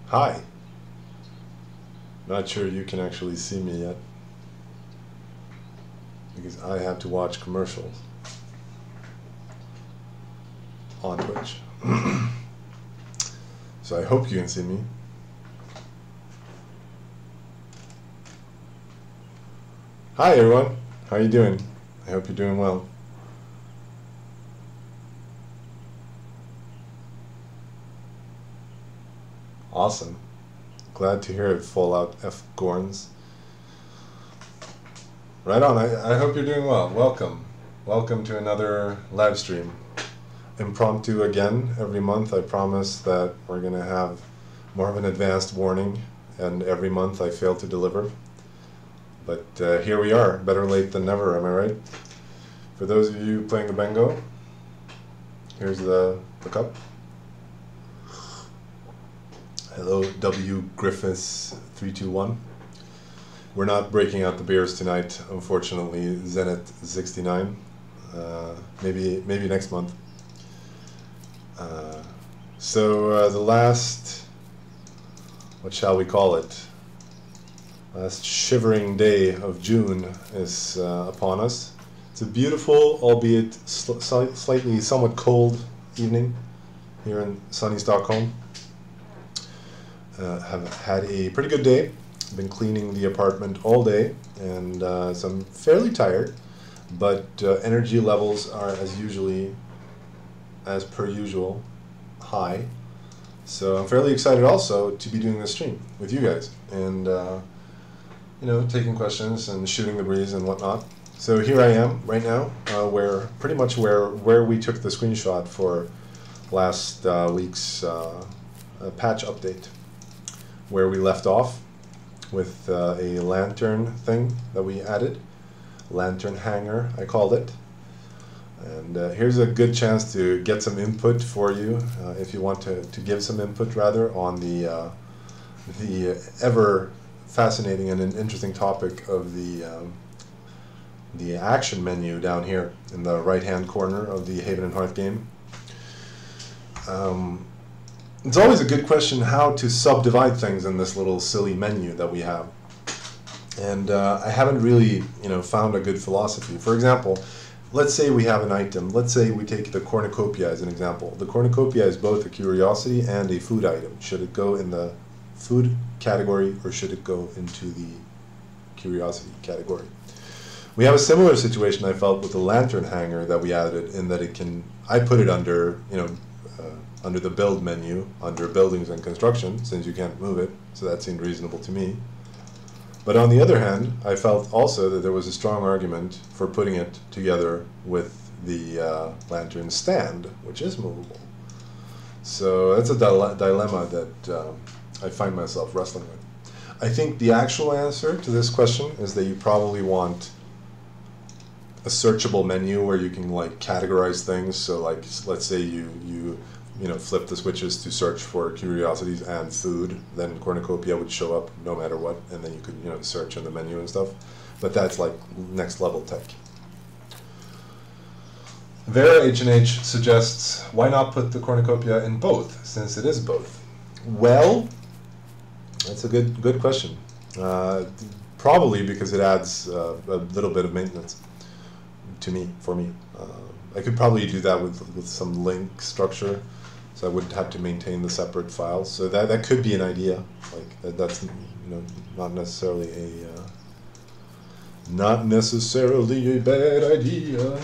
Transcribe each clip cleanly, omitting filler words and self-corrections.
Hi. Not sure you can actually see me yet because I have to watch commercials on Twitch. So I hope you can see me. Hi everyone. How are you doing? I hope you're doing well. Awesome. Glad to hear it, Fallout F. Gorns. Right on. I hope you're doing well. Welcome. Welcome to another live stream. Impromptu again every month. I promise that we're going to have more of an advanced warning, and every month I fail to deliver. But here we are. Better late than never, am I right? For those of you playing the bingo, here's the cup. Hello, W. Griffiths 321. We're not breaking out the beers tonight, unfortunately. Zenith 69. Maybe next month. So the last, what shall we call it? Last shivering day of June is upon us. It's a beautiful, albeit slightly somewhat cold evening here in sunny Stockholm. Have had a pretty good day. Been cleaning the apartment all day, and so I'm fairly tired, but energy levels are as per usual, high. So I'm fairly excited also to be doing this stream with you guys, and you know, taking questions and shooting the breeze and whatnot. So here I am right now, pretty much where we took the screenshot for last week's patch update, where we left off with a lantern thing that we added, lantern hanger I called it. And here's a good chance to get some input for you, if you want to give some input rather on the ever fascinating and an interesting topic of the action menu down here in the right hand corner of the Haven and Hearth game. It's always a good question how to subdivide things in this little silly menu that we have. And I haven't really, found a good philosophy. For example, let's say we have an item. Let's say we take the cornucopia as an example. The cornucopia is both a curiosity and a food item. Should it go in the food category or should it go into the curiosity category? We have a similar situation, I felt, with the lantern hanger that we added, in that I put it under, under the build menu, under buildings and construction, since you can't move it, so that seemed reasonable to me. But on the other hand, I felt also that there was a strong argument for putting it together with the lantern stand, which is movable. So that's a dilemma that I find myself wrestling with. I think the actual answer to this question is that you probably want a searchable menu where you can categorize things. So let's say you flip the switches to search for curiosities and food, then cornucopia would show up no matter what, and then you could search in the menu and stuff. But that's next level tech. Vera H&H suggests, why not put the cornucopia in both, since it is both? Well, that's a good question. Probably because it adds a little bit of maintenance for me. I could probably do that with some link structure, so I wouldn't have to maintain the separate files. So that could be an idea. That's not necessarily a bad idea.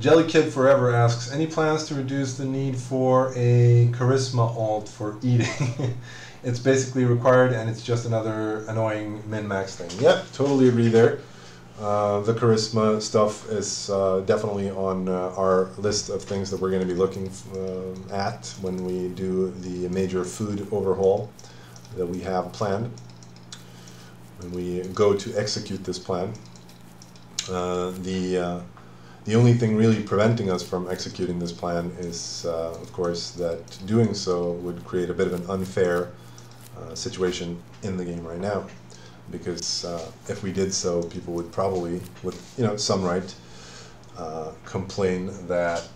Jelly Kid Forever asks, any plans to reduce the need for a charisma alt for eating? It's basically required, and it's just another annoying min-max thing. Yep, totally agree there. The charisma stuff is definitely on our list of things that we're going to be looking at when we do the major food overhaul that we have planned. When we go to execute this plan, the only thing really preventing us from executing this plan is, of course, that doing so would create a bit of an unfair situation in the game right now. Because if we did so, people would probably, with some right, complain that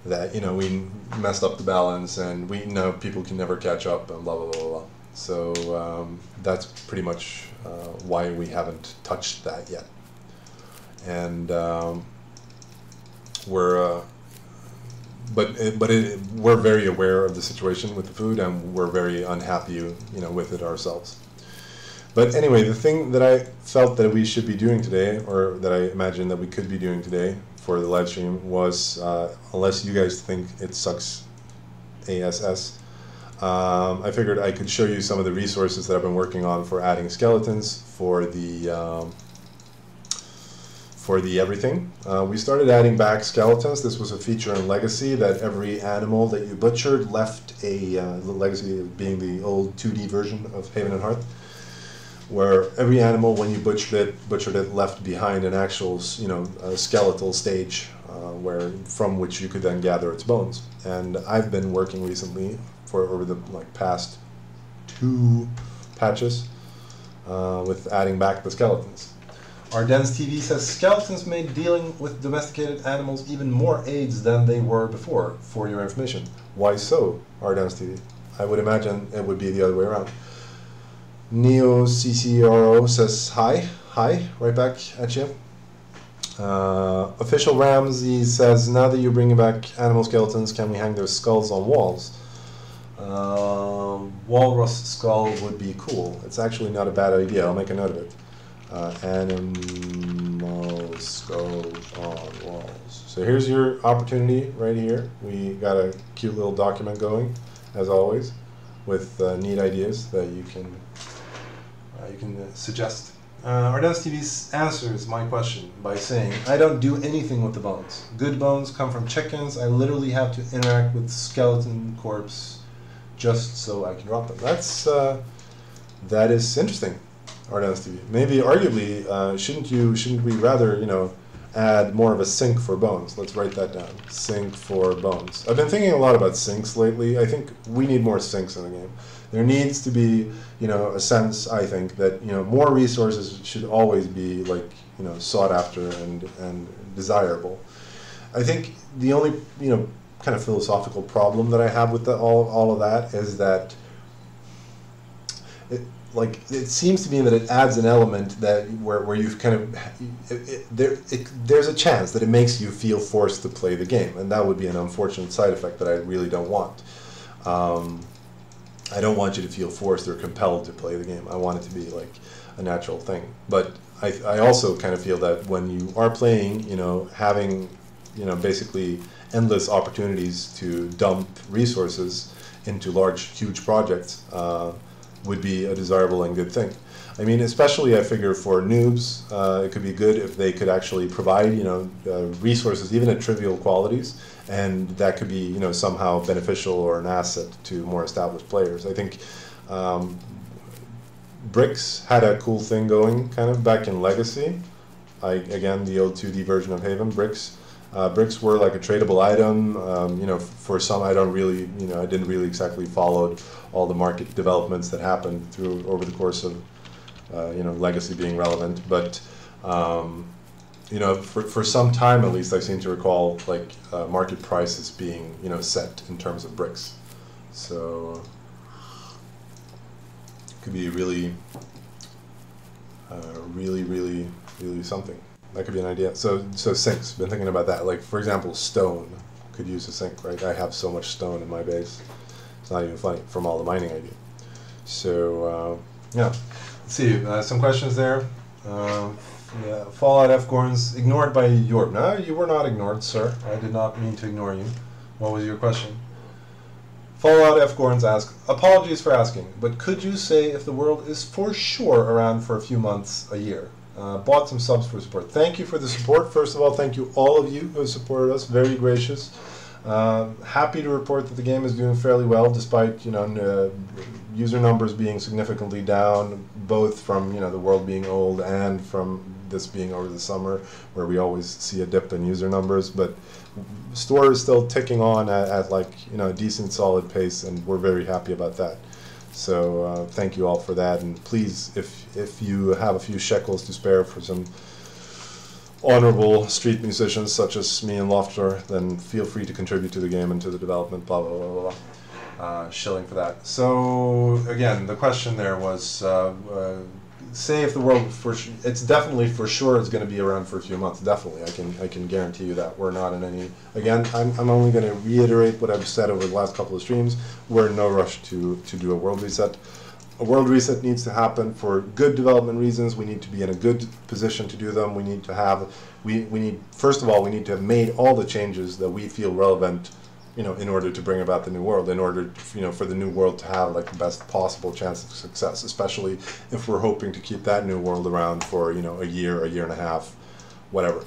that, you know, we messed up the balance and we know people can never catch up and blah blah blah blah. So that's pretty much why we haven't touched that yet. And we're we're very aware of the situation with the food, and we're very unhappy, you know, with it ourselves. But anyway, the thing that I felt that we should be doing today, or that I imagined that we could be doing today for the live stream, was, unless you guys think it sucks ASS, I figured I could show you some of the resources that I've been working on for adding skeletons for the everything. We started adding back skeletons. This was a feature in Legacy that every animal that you butchered left a, Legacy being the old 2D version of Haven and Hearth, where every animal, when you butchered it, left behind an actual, you know, a skeletal stage from which you could then gather its bones. And I've been working recently over the past 2 patches with adding back the skeletons. Ardens TV says skeletons made dealing with domesticated animals even more aids than they were before. For your information, why so, Ardens TV? I would imagine it would be the other way around. Neo CCRO says hi, right back at you. Official Ramsey says, now that you're bringing back animal skeletons, can we hang their skulls on walls? Walrus skull would be cool. It's actually not a bad idea. I'll make a note of it. Animal skull on walls. So here's your opportunity right here. We got a cute little document going, as always, with neat ideas that you can suggest. Ardens TV's answers my question by saying, I don't do anything with the bones. Good bones come from chickens. I literally have to interact with skeleton corpse just so I can drop them. That is interesting, Ardens TV. Maybe arguably, shouldn't we rather, you know, add more of a sink for bones? Let's write that down. Sink for bones. I've been thinking a lot about sinks lately. I think we need more sinks in the game. There needs to be, you know, a sense, I think, that, you know, more resources should always be, like, you know, sought after and desirable. I think the only, you know, kind of philosophical problem that I have with all of that is that it seems to me that it adds an element that where you've kind of there's a chance that it makes you feel forced to play the game, and that would be an unfortunate side effect that I really don't want. I don't want you to feel forced or compelled to play the game. I want it to be like a natural thing. But I also kind of feel that when you are playing, you know, having, you know, basically endless opportunities to dump resources into large, huge projects would be a desirable and good thing. I mean, especially I figure for noobs, it could be good if they could actually provide, you know, resources even at trivial qualities, and that could be, you know, somehow beneficial or an asset to more established players. I think bricks had a cool thing going kind of back in Legacy. Again, the old 2D version of Haven, bricks. Bricks were like a tradable item. You know, for some, I don't really, you know, I didn't really exactly follow all the market developments that happened over the course of, you know, Legacy being relevant. But you know, for some time at least, I seem to recall like market prices being, you know, set in terms of bricks. So it could be really, really something. That could be an idea. So sinks, been thinking about that. Like, for example, stone could use a sink, right? I have so much stone in my base. It's not even funny from all the mining I do. So, yeah. Let's see, some questions there. Yeah, Fallout F-Gorns, ignored by Jorb. No, you were not ignored, sir. I did not mean to ignore you. What was your question? Fallout F-Gorns asks, apologies for asking, but could you say if the world is for sure around for a few months, a year? Bought some subs for support. Thank you for the support. First of all, thank you all of you who have supported us. Very gracious. Happy to report that the game is doing fairly well, despite, you know, user numbers being significantly down, both from, you know, the world being old and from this being over the summer, where we always see a dip in user numbers. But store is still ticking on at like, you know, a decent solid pace, and we're very happy about that. So thank you all for that, and please, if you have a few shekels to spare for some honorable street musicians such as me and Lofter, then feel free to contribute to the game and to the development, blah, blah, blah, blah, blah. Shilling for that. So, again, the question there was, say if the world, it's definitely for sure it's going to be around for a few months, definitely. I can guarantee you that. We're not in any, again, I'm only going to reiterate what I've said over the last couple of streams. We're in no rush to do a world reset. A world reset needs to happen for good development reasons. We need to be in a good position to do them. We need to have, we need, first of all, we need to have made all the changes that we feel relevant, you know, in order to bring about the new world, in order, you know, for the new world to have like the best possible chance of success, especially if we're hoping to keep that new world around for, you know, a year and a half, whatever.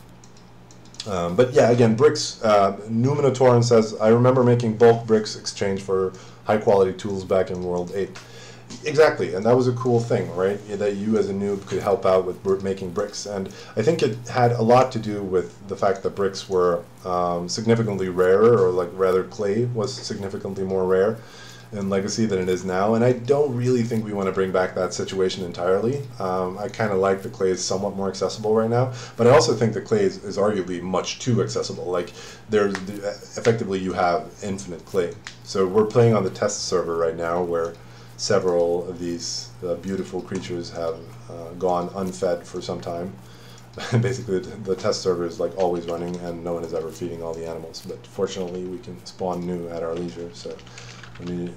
But yeah, again, bricks, Numinatoran says, I remember making bulk bricks exchange for high quality tools back in World 8. Exactly, and that was a cool thing, right? That you as a noob could help out with making bricks, and I think it had a lot to do with the fact that bricks were significantly rarer, or like rather clay was significantly more rare in Legacy than it is now, and I don't really think we want to bring back that situation entirely. I kind of like the clay is somewhat more accessible right now, but I also think the clay is arguably much too accessible. Like, there's effectively you have infinite clay. So we're playing on the test server right now where several of these beautiful creatures have gone unfed for some time. Basically, the test server is like always running, and no one is ever feeding all the animals. But fortunately, we can spawn new at our leisure. So let me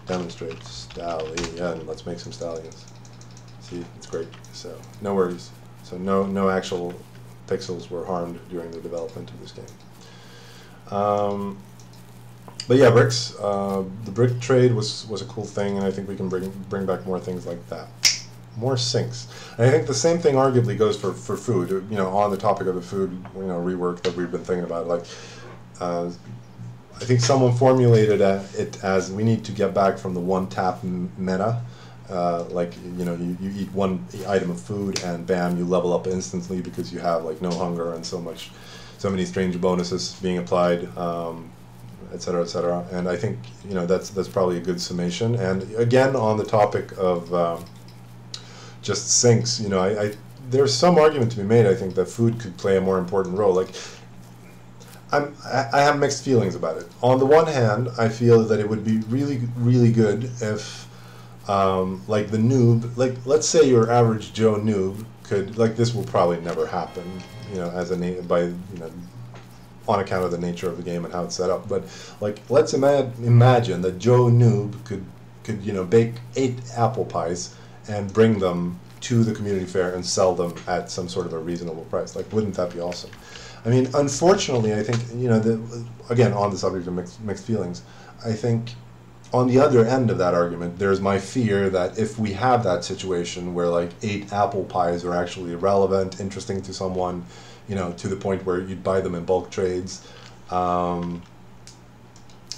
demonstrate stallion. Let's make some stallions. See, it's great. So no worries. So no actual pixels were harmed during the development of this game. But yeah, bricks. The brick trade was a cool thing, and I think we can bring back more things like that. More sinks. And I think the same thing arguably goes for food. You know, on the topic of the food, you know, rework that we've been thinking about. Like, I think someone formulated it as we need to get back from the one tap meta. Like, you know, you eat one item of food and bam, you level up instantly because you have like no hunger and so many strange bonuses being applied. Etc., etc. And I think, you know, that's probably a good summation. And again, on the topic of just sinks, you know, there's some argument to be made. I think that food could play a more important role. Like, I have mixed feelings about it. On the one hand, I feel that it would be really, really good if, like the noob, like let's say your average Joe noob could, like, this will probably never happen, you know, as on account of the nature of the game and how it's set up. But like, let's imagine that Joe Noob could you know, bake 8 apple pies and bring them to the community fair and sell them at some sort of a reasonable price. Like, wouldn't that be awesome? I mean, unfortunately, I think, you know, again, on the subject of mixed feelings, I think on the other end of that argument, there's my fear that if we have that situation where like 8 apple pies are actually relevant, interesting to someone, you know, to the point where you'd buy them in bulk trades, you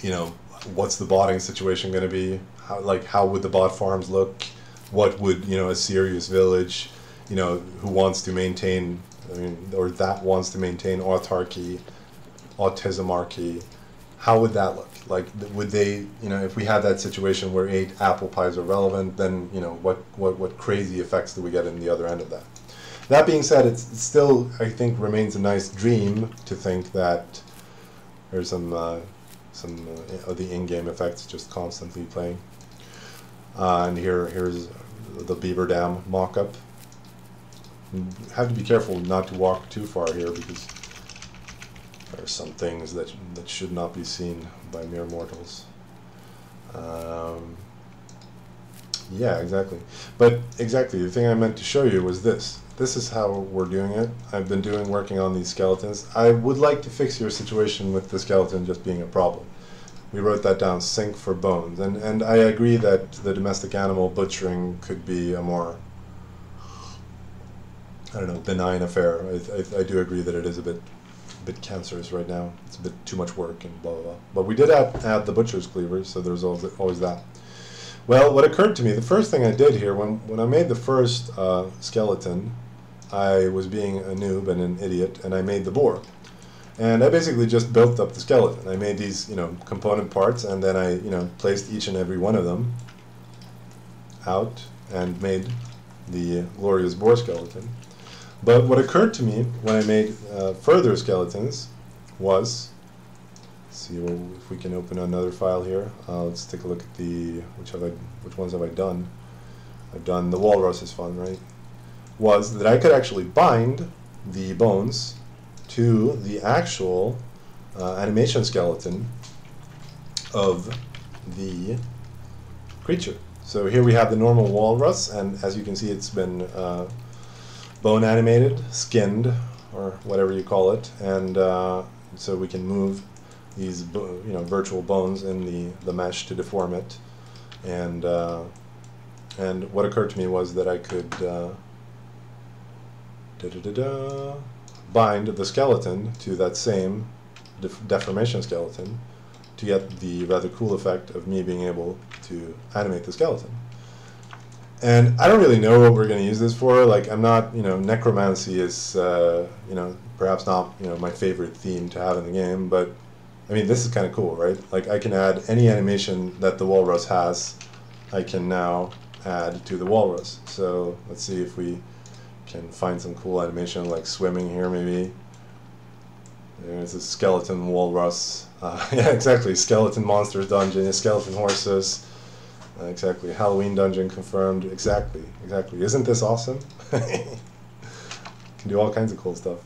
know, what's the botting situation going to be? How would the bot farms look? What would, you know, a serious village, you know, who wants to maintain, I mean, or that wants to maintain autarky, autismarchy, how would that look? Like, would they, you know, if we had that situation where 8 apple pies are relevant, then, you know, what crazy effects do we get in the other end of that? That being said, it still, I think, remains a nice dream to think that there's some of the in-game effects just constantly playing. And here's the Beaver Dam mock-up. You have to be careful not to walk too far here because there are some things that should not be seen by mere mortals. Yeah, exactly. But exactly, the thing I meant to show you was this. This is how we're doing it. I've been working on these skeletons. I would like to fix your situation with the skeleton just being a problem. We wrote that down, sink for bones. And I agree that the domestic animal butchering could be a more, I don't know, benign affair. I do agree that it is a bit cancerous right now. It's a bit too much work and blah, blah, blah. But we did add the butcher's cleavers, so there's always that. Well, what occurred to me, the first thing I did here, when I made the first skeleton, I was being a noob and an idiot, and I made the boar. And I basically just built up the skeleton. I made these, you know, component parts, and then I, you know, placed each and every one of them out and made the glorious boar skeleton. But what occurred to me when I made further skeletons was, let's see if we can open another file here. Let's take a look at the, which ones have I done? I've done the walrus is fun, right? Was that I could actually bind the bones to the actual animation skeleton of the creature. So here we have the normal walrus, and as you can see, it's been bone animated, skinned, or whatever you call it, and so we can move these virtual bones in the mesh to deform it. And what occurred to me was that I could bind the skeleton to that same deformation skeleton to get the rather cool effect of me being able to animate the skeleton. And I don't really know what we're going to use this for. Like, I'm not, necromancy is, perhaps not, my favorite theme to have in the game, but I mean, this is kind of cool, right? Like, I can add any animation that the walrus has, I can now add to the walrus. So let's see if we can find some cool animation, like swimming here, maybe. There's a skeleton walrus. Yeah, exactly. Skeleton monsters dungeon, skeleton horses. Exactly. Halloween dungeon confirmed. Exactly. Isn't this awesome? Can do all kinds of cool stuff.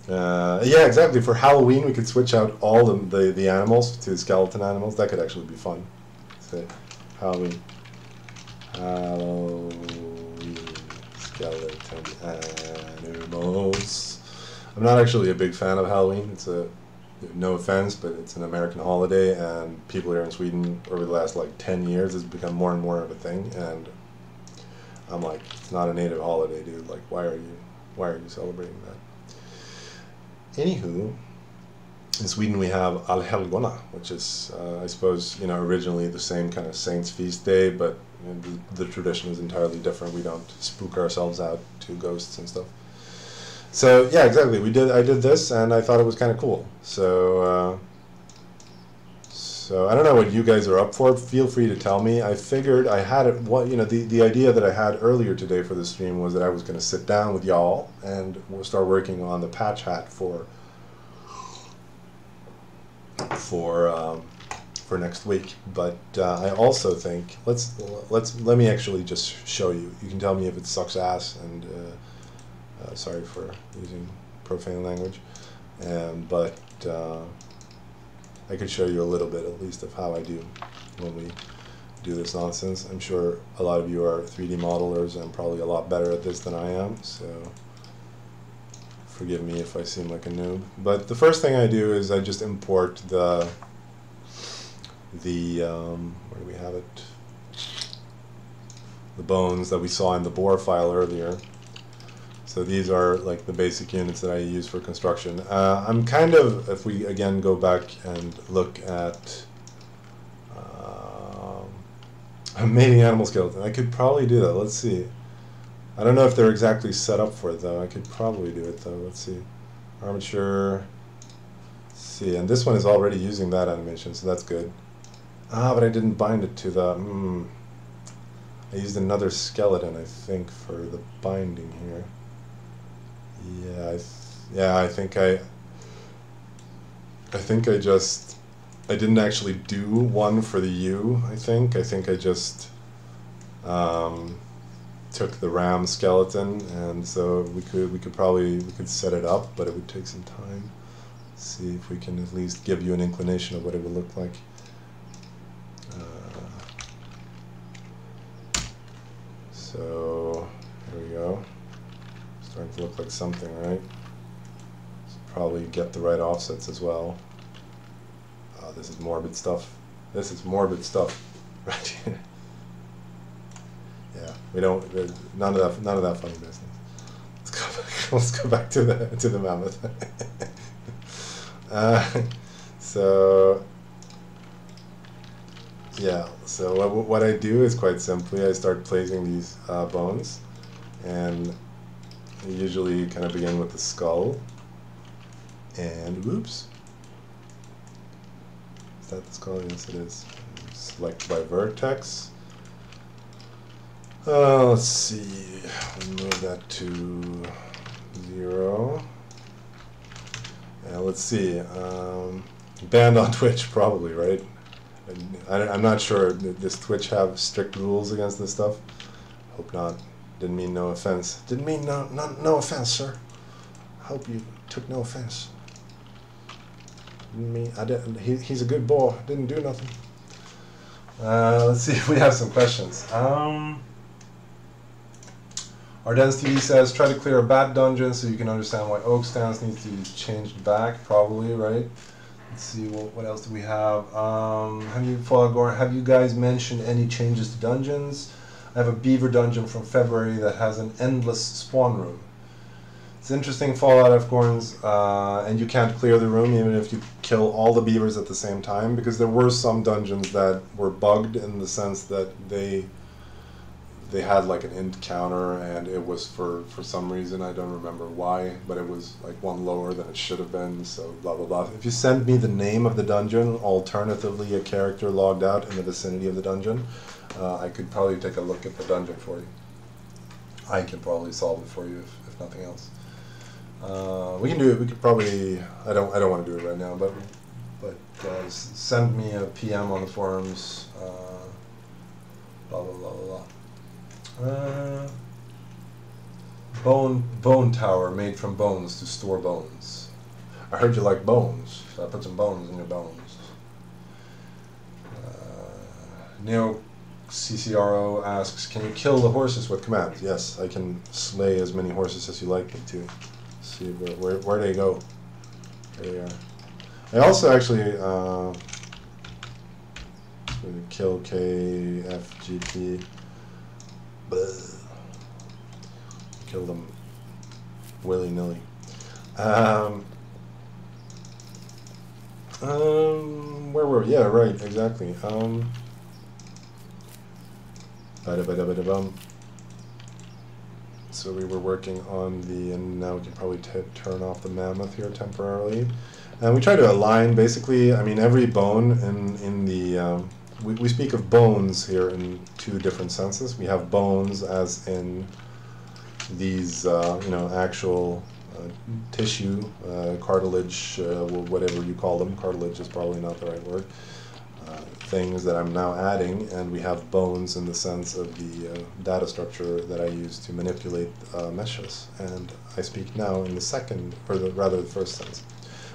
Yeah, exactly. For Halloween, we could switch out all the animals to skeleton animals. That could actually be fun. Say, Halloween. Skeleton animals. I'm not actually a big fan of Halloween. It's no offense, but it's an American holiday, and people here in Sweden over the last like 10 years has become more and more of a thing, and I'm like, it's not a native holiday, dude. Like, why are you celebrating that? Anywho, in Sweden we have Allhelgona, which is I suppose originally the same kind of saint's feast day, but the tradition is entirely different. We don't spook ourselves out to ghosts and stuff. So yeah, exactly. I did this, and I thought it was kind of cool. So I don't know what you guys are up for. Feel free to tell me. I figured I had it. The idea that I had earlier today for the stream was that I was going to sit down with y'all and we'll start working on the patch hat for next week. But I also think let me actually just show you. You can tell me if it sucks ass, and sorry for using profane language, but I could show you a little bit at least of how I do when we do this nonsense. I'm sure a lot of you are 3D modelers and probably a lot better at this than I am, so forgive me if I seem like a noob. But the first thing I do is I just import the where do we have it? The bones that we saw in the bore file earlier. So these are like the basic units that I use for construction. I'm kind of, if we again go back and look at a mating animal skeleton, I could probably do that. Let's see. I don't know if they're exactly set up for it though. I could probably do it though. Let's see. Armature. Let's see, and this one is already using that animation, so that's good. But I didn't bind it to the. I used another skeleton, I think, for the binding here. Yeah, I think I didn't actually do one for the U. I think I just took the ram skeleton, and so we could set it up, but it would take some time. Let's see if we can at least give you an inclination of what it would look like. So here we go. Starting to look like something, right? Probably get the right offsets as well. Oh, this is morbid stuff. This is morbid stuff, right here. Yeah, we don't. None of that funny business. Let's go back to the mammoth. So yeah. So what I do is quite simply I start placing these bones, and I usually kind of begin with the skull. And whoops. Is that the skull? Yes, it is. Select by vertex. Let's see. We'll move that to 0. Let's see. Banned on Twitch, probably, right? I'm not sure. Does Twitch have strict rules against this stuff? Hope not. Didn't mean no offense. Didn't mean no offense, sir. Hope you took no offense. Didn't mean I didn't. He's a good boy. Didn't do nothing. Let's see if we have some questions. Arden's TV says, try to clear a bat dungeon so you can understand why Oak Stance needs to be changed back, probably, right? Let's see, what else do we have? Have you guys mentioned any changes to dungeons? I have a beaver dungeon from February that has an endless spawn room. It's interesting, Fallout F-Gorns, and you can't clear the room even if you kill all the beavers at the same time, because there were some dungeons that were bugged in the sense that they had like an int counter, and it was for some reason, I don't remember why, but it was like one lower than it should have been, so blah blah blah. If you send me the name of the dungeon, alternatively a character logged out in the vicinity of the dungeon, I could probably take a look at the dungeon for you. I can probably solve it for you if nothing else. We can do it. We could probably. I don't want to do it right now, but send me a PM on the forums. Blah blah blah blah blah. Bone tower made from bones to store bones. I heard you like bones, so I put some bones in your bones. Neo CCRO asks, can you kill the horses with commands? Yes, I can slay as many horses as you like me to. See where they go. There they are. I also actually kill KFGP. Kill them willy-nilly. Where were we? Yeah, right, exactly. So we were working on and now we can probably turn off the Mammoth here temporarily. And we try to align, basically, I mean, every bone in the, we speak of bones here in two different senses. We have bones as in these, actual tissue, cartilage, whatever you call them. Cartilage is probably not the right word. Things that I'm now adding, and we have bones in the sense of the data structure that I use to manipulate meshes. And I speak now in the second, or rather the first sense.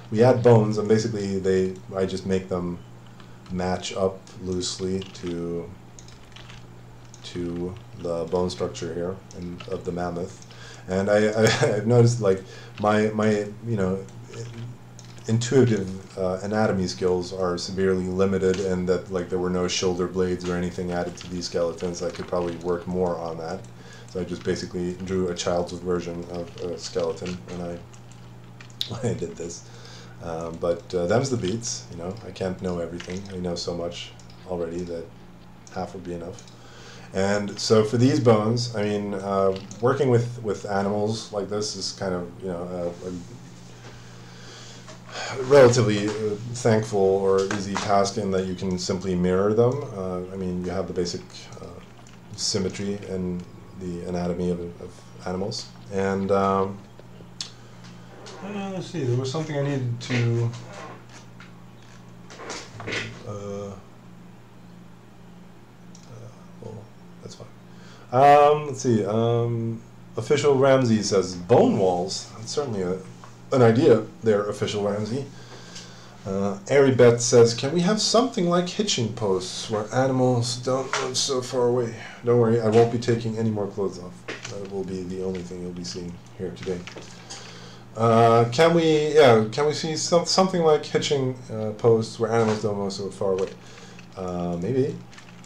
We add bones, and basically I just make them match up loosely to the bone structure here of the mammoth. And I've noticed, like, my intuitive anatomy skills are severely limited, and that, like, there were no shoulder blades or anything added to these skeletons. I could probably work more on that. So I just basically drew a child's version of a skeleton when I did this. But them's the beats, I can't know everything. I know so much already that half would be enough. And so for these bones, I mean, working with animals like this is kind of, a relatively thankful or easy task in that you can simply mirror them. I mean, you have the basic symmetry and the anatomy of animals. And let's see, there was something I needed to well, that's fine. Let's see, Official Ramsey says bone walls. That's certainly an idea there, Official Ramsey. Aribet says, can we have something like hitching posts where animals don't live so far away? Don't worry, I won't be taking any more clothes off. That will be the only thing you'll be seeing here today. Can we see something like hitching posts where animals don't move so far away? Maybe.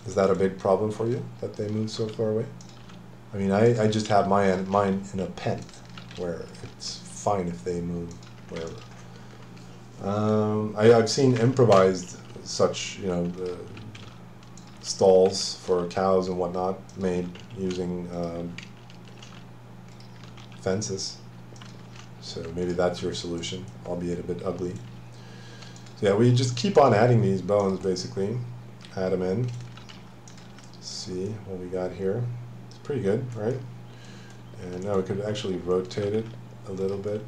Is that a big problem for you, that they move so far away? I mean, I just have mine in a pen, where it's fine if they move wherever. I've seen improvised such, stalls for cows and whatnot made using fences. So maybe that's your solution, albeit a bit ugly. So yeah, we just keep on adding these bones, basically. Add them in. See what we got here. It's pretty good, right? And now we could actually rotate it a little bit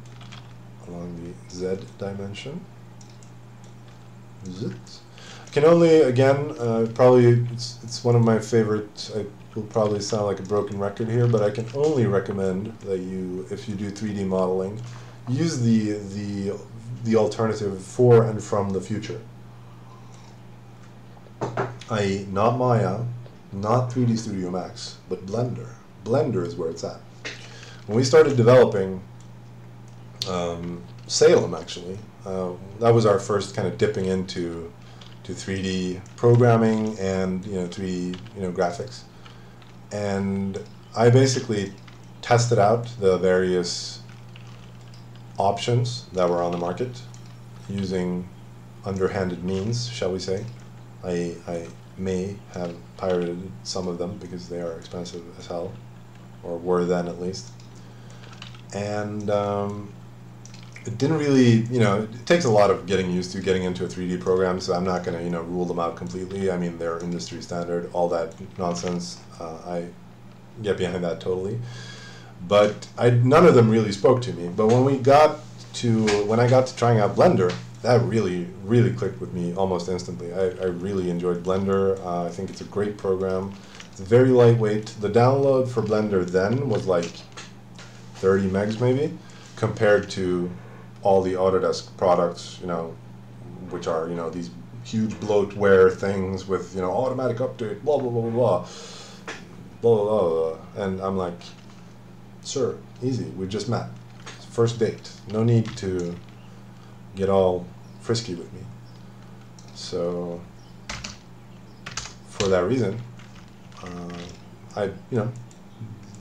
along the Z dimension. Zit. Can only, again, probably it's one of my favorite, I will probably sound like a broken record here, but I can only recommend that you, if you do 3D modeling, use the alternative for and from the future. i.e. not Maya, not 3D Studio Max, but Blender. Blender is where it's at. When we started developing Salem, actually, that was our first kind of dipping into 3D programming and 3D graphics. And I basically tested out the various options that were on the market using underhanded means, shall we say. I may have pirated some of them because they are expensive as hell, or were then at least. And it didn't really, it takes a lot of getting used to getting into a 3D program, so I'm not going to, rule them out completely. I mean, they're industry standard, all that nonsense. I get behind that totally. But none of them really spoke to me. But when I got to trying out Blender, that really, really clicked with me almost instantly. I really enjoyed Blender. I think it's a great program. It's very lightweight. The download for Blender then was like 30 megs maybe, compared to all the Autodesk products, which are, these huge bloatware things with, automatic update, blah, blah, blah, blah, blah, blah, blah, blah. And I'm like, sir, easy, we just met. First date. No need to get all frisky with me. So, for that reason,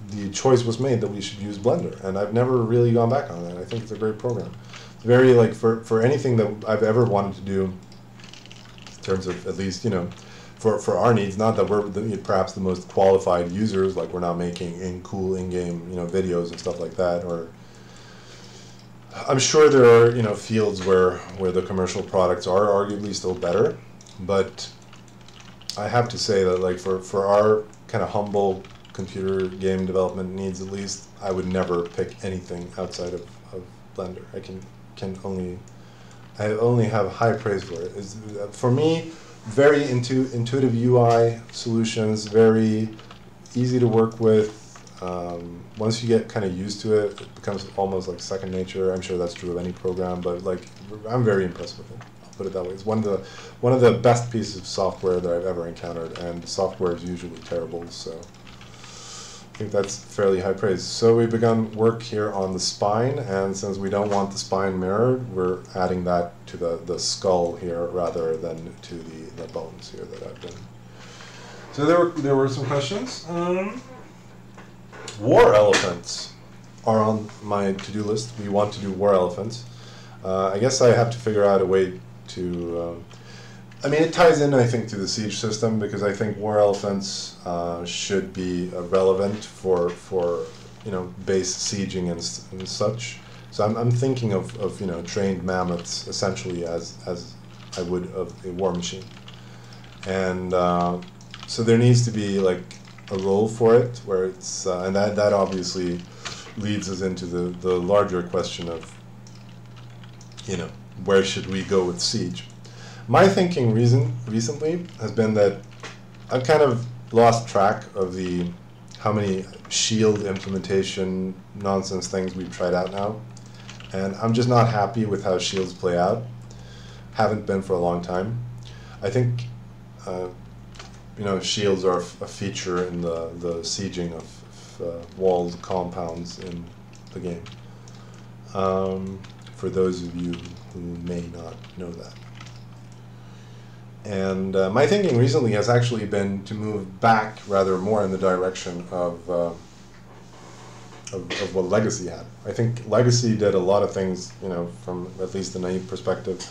the choice was made that we should use Blender, and I've never really gone back on that. I think it's a great program. It's very, like, for anything that I've ever wanted to do, in terms of at least, for our needs, not that we're perhaps the most qualified users, like we're not making cool in-game, videos and stuff like that, or I'm sure there are, fields where the commercial products are arguably still better, but I have to say that, like, for our kind of humble computer game development needs, at least, I would never pick anything outside of Blender. I only have high praise for it. For me, very intuitive UI solutions, very easy to work with. Once you get kind of used to it, it becomes almost like second nature. I'm sure that's true of any program, but like I'm very impressed with it. I'll put it that way. It's one of the best pieces of software that I've ever encountered, and software is usually terrible, so I think that's fairly high praise. So we've begun work here on the spine, and since we don't want the spine mirrored, we're adding that to the skull here rather than to the bones here that I've done. So there were some questions. War elephants are on my to-do list. We want to do war elephants. I guess I have to figure out a way to... I mean, it ties in, I think, to the siege system, because I think war elephants should be relevant for base sieging and such. So I'm thinking of trained mammoths essentially as I would of a war machine. And so there needs to be like a role for it, where it's and that obviously leads us into the larger question of where should we go with siege. My thinking recently has been that I've kind of lost track of how many shield implementation nonsense things we've tried out now, and I'm just not happy with how shields play out. Haven't been for a long time. I think shields are a feature in the sieging of walled compounds in the game. For those of you who may not know that. And my thinking recently has actually been to move back rather more in the direction of what Legacy had. I think Legacy did a lot of things, from at least the naive perspective,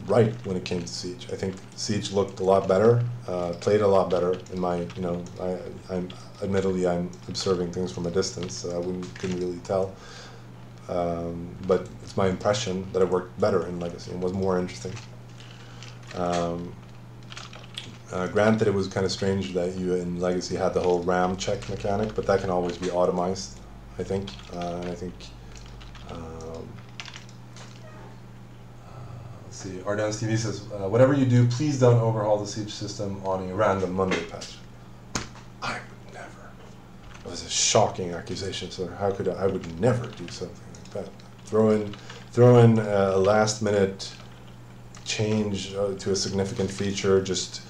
right when it came to Siege. I think Siege looked a lot better, played a lot better in my, admittedly I'm observing things from a distance, so I couldn't really tell. But it's my impression that it worked better in Legacy and was more interesting. Granted, it was kind of strange that you in Legacy had the whole RAM check mechanic, but that can always be automized, I think. And I think see. Ardance TV says, whatever you do, please don't overhaul the siege system on a random Monday patch. I would never. That was a shocking accusation, so how could I would never do something like that. Throw in a last minute change to a significant feature, just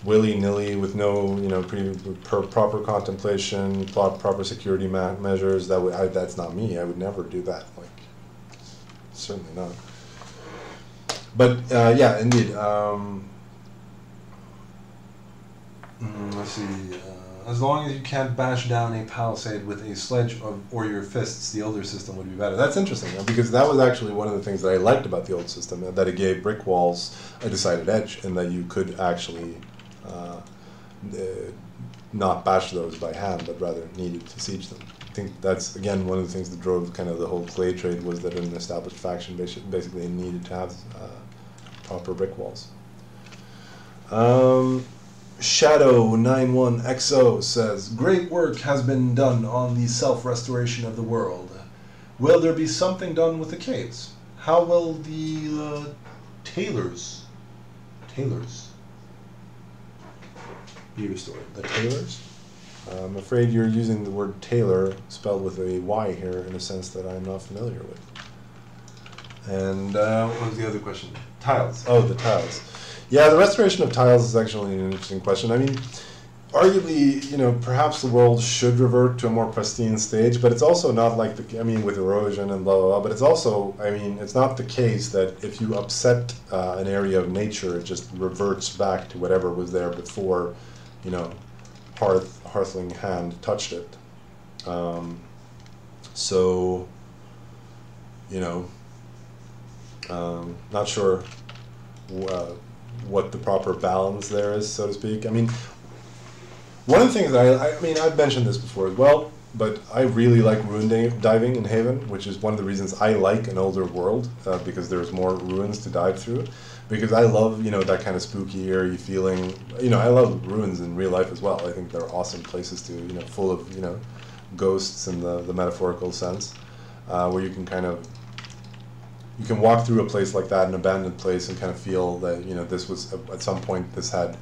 willy-nilly with no, proper contemplation, proper security measures. That's not me. I would never do that. Like, certainly not. But yeah, indeed. Let's see. As long as you can't bash down a palisade with a sledge or your fists, the older system would be better. That's interesting, because that was actually one of the things that I liked about the old system, that it gave brick walls a decided edge, and that you could actually not bash those by hand, but rather needed to siege them. I think that's, again, one of the things that drove kind of the whole clay trade, was that an established faction basically needed to have proper brick walls. Shadow91XO says, great work has been done on the self-restoration of the world. Will there be something done with the caves? How will the tailors be restored? The tailors? I'm afraid you're using the word tailor spelled with a Y here in a sense that I'm not familiar with. And what was the other question? Tiles. Oh, the tiles. Yeah, the restoration of tiles is actually an interesting question. I mean, arguably, perhaps the world should revert to a more pristine stage, but it's also not like with erosion and blah, blah, blah, but it's also, it's not the case that if you upset an area of nature, it just reverts back to whatever was there before, hearthling hand touched it. Not sure what the proper balance there is, so to speak. One of the things that I've mentioned this before as well, but I really like ruin diving in Haven, which is one of the reasons I like an older world, because there's more ruins to dive through. Because I love, that kind of spooky, eerie feeling. I love ruins in real life as well. I think they're awesome places to, full of, ghosts in the metaphorical sense, where you can you can walk through a place like that, an abandoned place, and kind of feel that, this was, at some point, this had,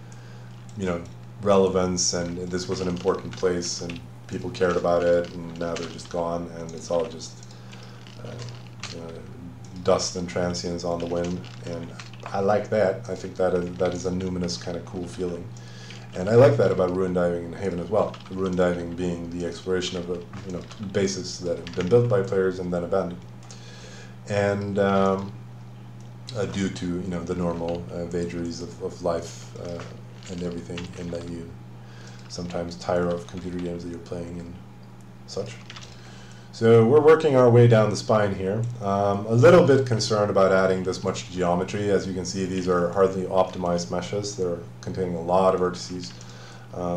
relevance, and this was an important place, and people cared about it, and now they're just gone, and it's all just dust and transience on the wind, and I like that. I think that is a numinous kind of cool feeling. And I like that about ruin diving in Haven as well. Ruin diving being the exploration of bases that have been built by players and then abandoned. And due to the normal vagaries of life and everything, and that you sometimes tire of computer games that you're playing and such. So we're working our way down the spine here. A little bit concerned about adding this much geometry. As you can see, these are hardly optimized meshes. They're containing a lot of vertices.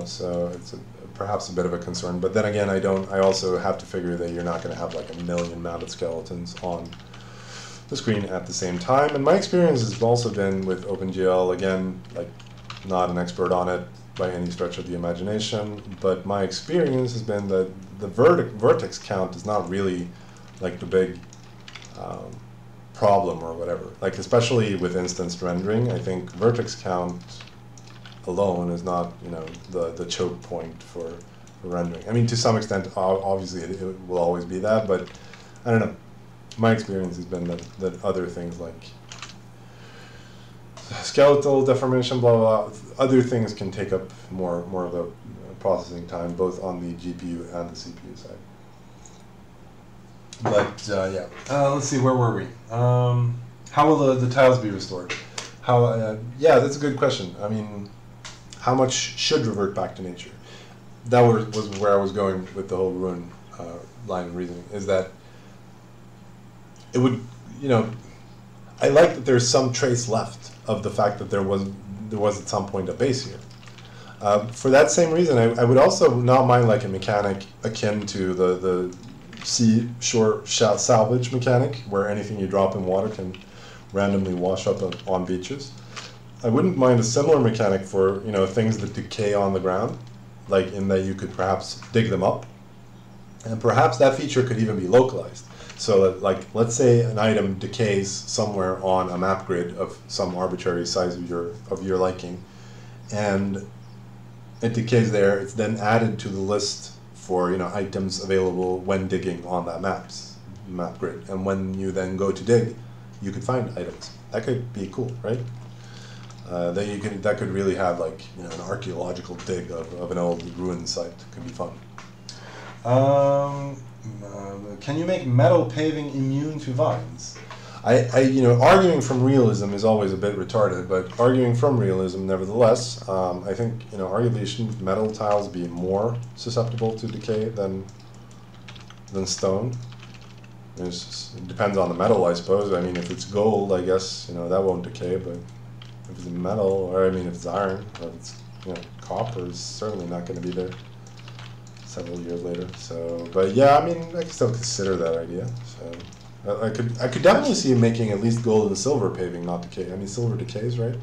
So it's perhaps a bit of a concern. But then again, I also have to figure that you're not going to have like a million mounted skeletons on the screen at the same time. And my experience has also been with OpenGL, again, like not an expert on it by any stretch of the imagination, but my experience has been that the vertex count is not really like the big problem or whatever. Like, especially with instanced rendering, I think vertex count alone is not, the choke point for rendering. To some extent, obviously it will always be that, but I don't know. My experience has been that other things like skeletal deformation, blah, blah, blah, other things can take up more of the processing time, both on the GPU and the CPU side. But yeah, let's see, where were we? How will the tiles be restored? Yeah, that's a good question. How much should revert back to nature? That was where I was going with the whole ruin line of reasoning, is that it would, I like that there's some trace left of the fact that there was at some point a base here. For that same reason, I would also not mind like a mechanic akin to the seashore salvage mechanic, where anything you drop in water can randomly wash up on beaches. I wouldn't mind a similar mechanic for things that decay on the ground, like in that you could perhaps dig them up, and perhaps that feature could even be localized. So like, let's say an item decays somewhere on a map grid of some arbitrary size of your liking, and it decays there. It's then added to the list for items available when digging on that map grid. And when you then go to dig, you could find items. That could be cool, right? That could really have like an archaeological dig of an old ruined site. Could be fun. Can you make metal paving immune to vines? Arguing from realism is always a bit retarded, but arguing from realism, nevertheless, I think arguably shouldn't metal tiles be more susceptible to decay than stone? It depends on the metal, I suppose. I mean, if it's gold, I guess that won't decay, but if it's metal, or I mean, if it's iron, or if it's copper, it's certainly not going to be there several years later. So, but yeah, I mean, I can still consider that idea. So, I could definitely see making at least gold and silver paving not decay. I mean, silver decays, right?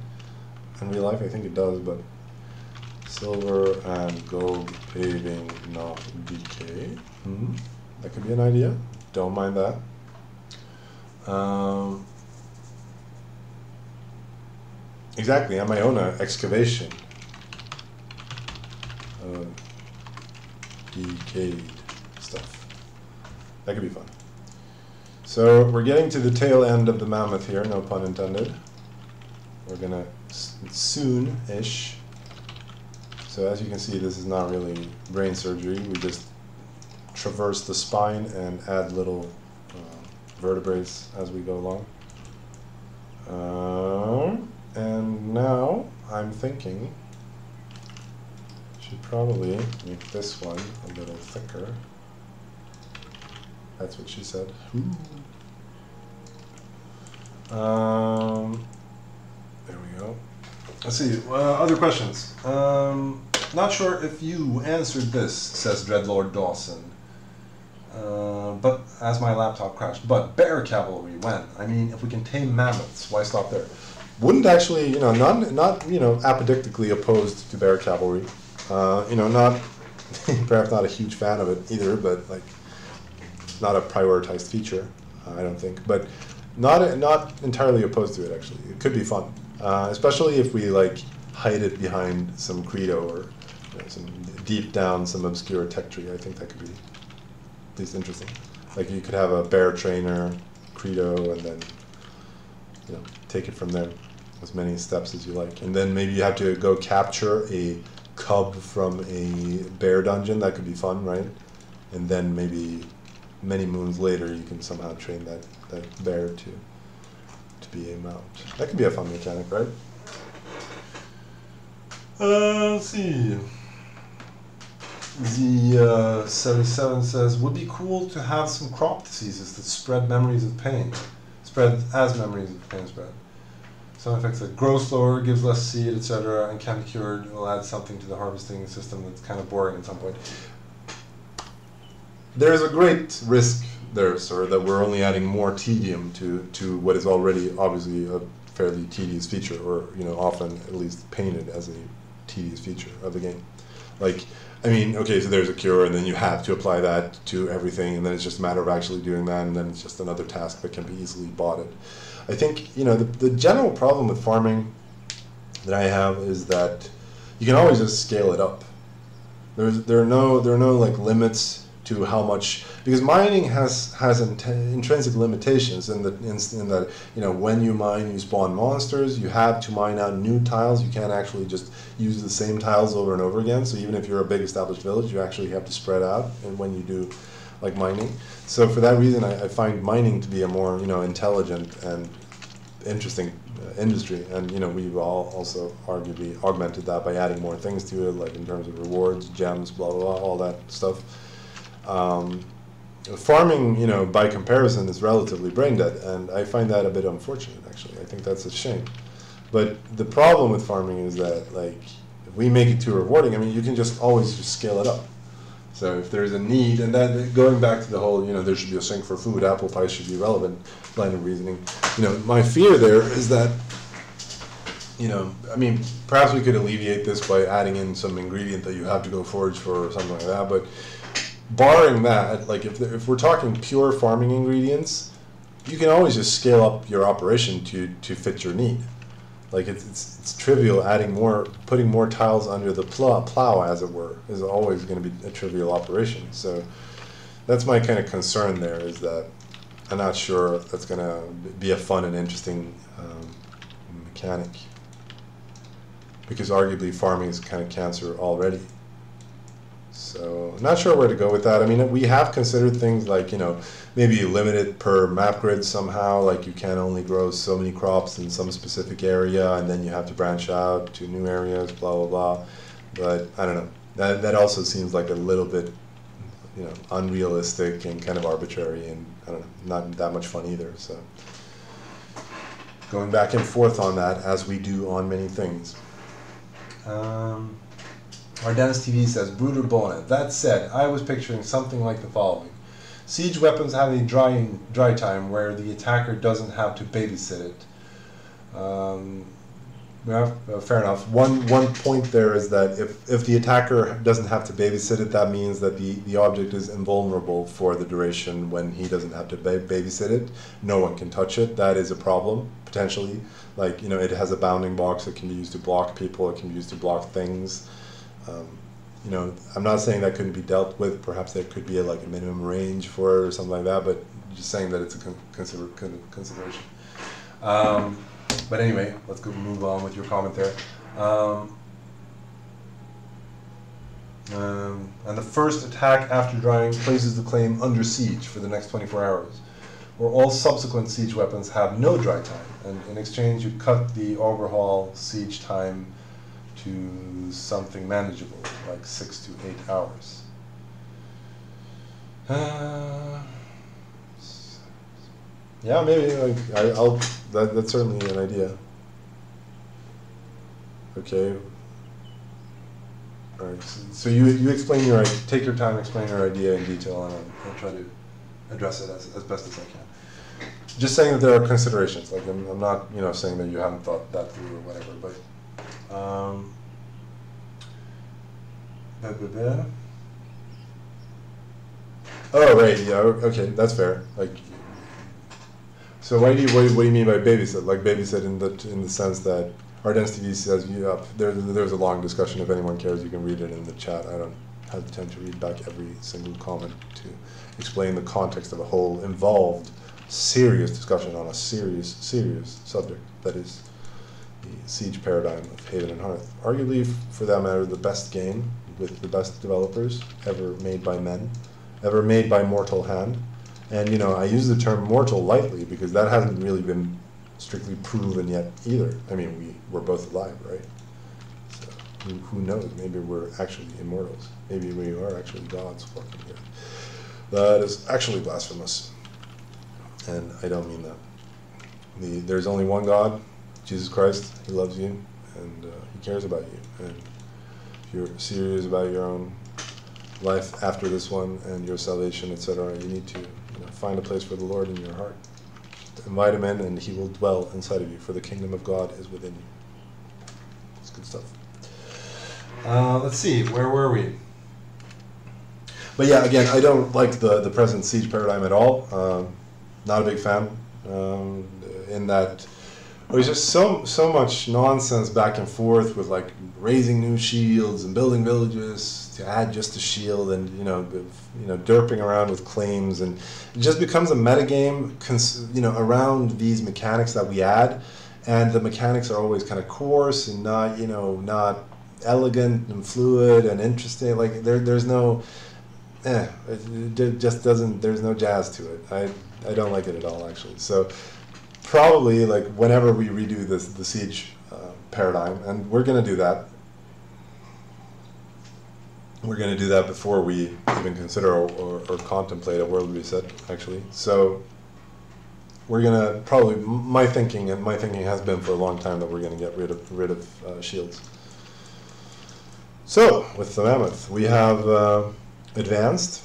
In real life, I think it does, but silver and gold paving not decay. That could be an idea. Don't mind that. Exactly, I might own an excavation. Decayed stuff. That could be fun. So we're getting to the tail end of the Mammoth here, no pun intended. We're gonna soon-ish. So as you can see, this is not really brain surgery. We just traverse the spine and add little vertebrae as we go along. And now I'm thinking should probably make this one a little thicker. That's what she said. There we go. Let's see. Other questions. Not sure if you answered this, says Dreadlord Dawson. But as my laptop crashed. But bear cavalry, when? I mean, if we can tame mammoths, why stop there? Wouldn't actually, not apodictically opposed to bear cavalry. Not perhaps not a huge fan of it either, but like not a prioritized feature, I don't think. But not entirely opposed to it actually. It could be fun, especially if we like hide it behind some credo or some deep down some obscure tech tree. I think that could be at least interesting. Like you could have a bear trainer credo and then take it from there, as many steps as you like, and then maybe you have to go capture a cub from a bear dungeon. That could be fun, right? And then maybe many moons later you can somehow train that bear to be a mount. That could be a fun mechanic, right? Let's see. The 77 says, would be cool to have some crop diseases that spread memories of pain. Spread as memories of pain spread. Some effects that grow slower, gives less seed, etc., and can be cured. Will add something to the harvesting system that's kind of boring at some point. There's a great risk there, sir, that we're only adding more tedium to what is already obviously a fairly tedious feature, or often at least painted as a tedious feature of the game. Like, I mean, okay, so there's a cure, and then you have to apply that to everything, and then it's just a matter of actually doing that, and then it's just another task that can be easily botted. I think, the general problem with farming that I have is that you can always just scale it up. There are no like limits to how much, because mining has intrinsic limitations in that when you mine, you spawn monsters. You have to mine out new tiles. You can't actually just use the same tiles over and over again. So even if you're a big established village, you actually have to spread out. And when you do like mining, so for that reason, I find mining to be a more intelligent and interesting industry. And we've also arguably augmented that by adding more things to it, like in terms of rewards, gems, blah blah blah, all that stuff. Farming, by comparison, is relatively brain dead, and I find that a bit unfortunate, actually. I think that's a shame. But the problem with farming is that, like, if we make it too rewarding, I mean, you can just always just scale it up. So if there's a need, and that going back to the whole, there should be a sink for food, apple pie should be relevant line of reasoning. My fear there is that, I mean, perhaps we could alleviate this by adding in some ingredient that you have to go forage for or something like that, but barring that, like if we're talking pure farming ingredients, you can always just scale up your operation to fit your need. Like it's trivial. Putting more tiles under the plow, as it were, is always going to be a trivial operation. So that's my kind of concern there, is that I'm not sure that's going to be a fun and interesting mechanic, because arguably farming is kind of cancer already. So I'm not sure where to go with that. I mean, we have considered things like, maybe limit it per map grid somehow, like you can only grow so many crops in some specific area, and then you have to branch out to new areas, blah, blah, blah. But I don't know. That also seems like a little bit, unrealistic and kind of arbitrary, and I don't know, not that much fun either. So going back and forth on that, as we do on many things. Our Dennis TV says, Bruder Bona. That said, I was picturing something like the following. Siege weapons have a dry time where the attacker doesn't have to babysit it. Fair enough. One point there is that if the attacker doesn't have to babysit it, that means that the object is invulnerable for the duration when he doesn't have to babysit it. No one can touch it. That is a problem, potentially. Like, it has a bounding box that can be used to block people, it can be used to block things. I'm not saying that couldn't be dealt with. Perhaps there could be a minimum range for it or something like that, but just saying that it's a consideration. But anyway, let's go move on with your comment there. And the first attack after drying places the claim under siege for the next 24 hours, where all subsequent siege weapons have no dry time, and in exchange you cut the overhaul siege time to something manageable, like 6 to 8 hours. Yeah, maybe that's certainly an idea. Okay. All right. So you explain take your time, explain your idea in detail, and I'll try to address it as best as I can. Just saying that there are considerations. Like I'm not saying that you haven't thought that through or whatever, but. Oh right, yeah, okay, that's fair. So what do you mean by babysit? Like babysit in the sense that Ardennes TV says there's a long discussion. If anyone cares, you can read it in the chat. I don't have the time to read back every single comment to explain the context of a whole involved, serious discussion on a serious subject. That is the siege paradigm of Haven and Hearth. Arguably, for that matter, the best game with the best developers ever made by men, ever made by mortal hand. And I use the term mortal lightly because that hasn't really been strictly proven yet either. I mean, we're both alive, right? So who knows? Maybe we're actually immortals. Maybe we are actually gods walking here. That is actually blasphemous, and I don't mean that. There's only one God, Jesus Christ. He loves you, and he cares about you. And if you're serious about your own life after this one and your salvation, etc., you need to find a place for the Lord in your heart. Invite him in, and he will dwell inside of you, for the kingdom of God is within you. It's good stuff. Let's see, where were we? But yeah, again, I don't like the present siege paradigm at all. Not a big fan. In that there's just so much nonsense back and forth with raising new shields and building villages to add just a shield, and derping around with claims, and it just becomes a metagame around these mechanics that we add, and the mechanics are always kind of coarse and not elegant and fluid and interesting. There's no it just doesn't, there's no jazz to it. I don't like it at all, actually. So probably whenever we redo the siege paradigm, and we're going to do that. We're going to do that before we even consider or contemplate a world reset, actually. So we're going to probably, my thinking has been for a long time that we're going to get rid of shields. So with the Mammoth, we have advanced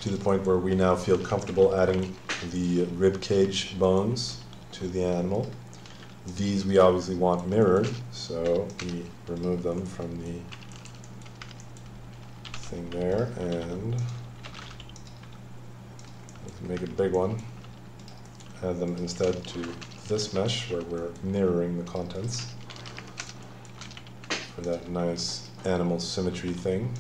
to the point where we now feel comfortable adding the rib cage bones to the animal. These we obviously want mirrored, so we remove them from the thing there, and let's make a big one. Add them instead to this mesh where we're mirroring the contents for that nice animal symmetry thing.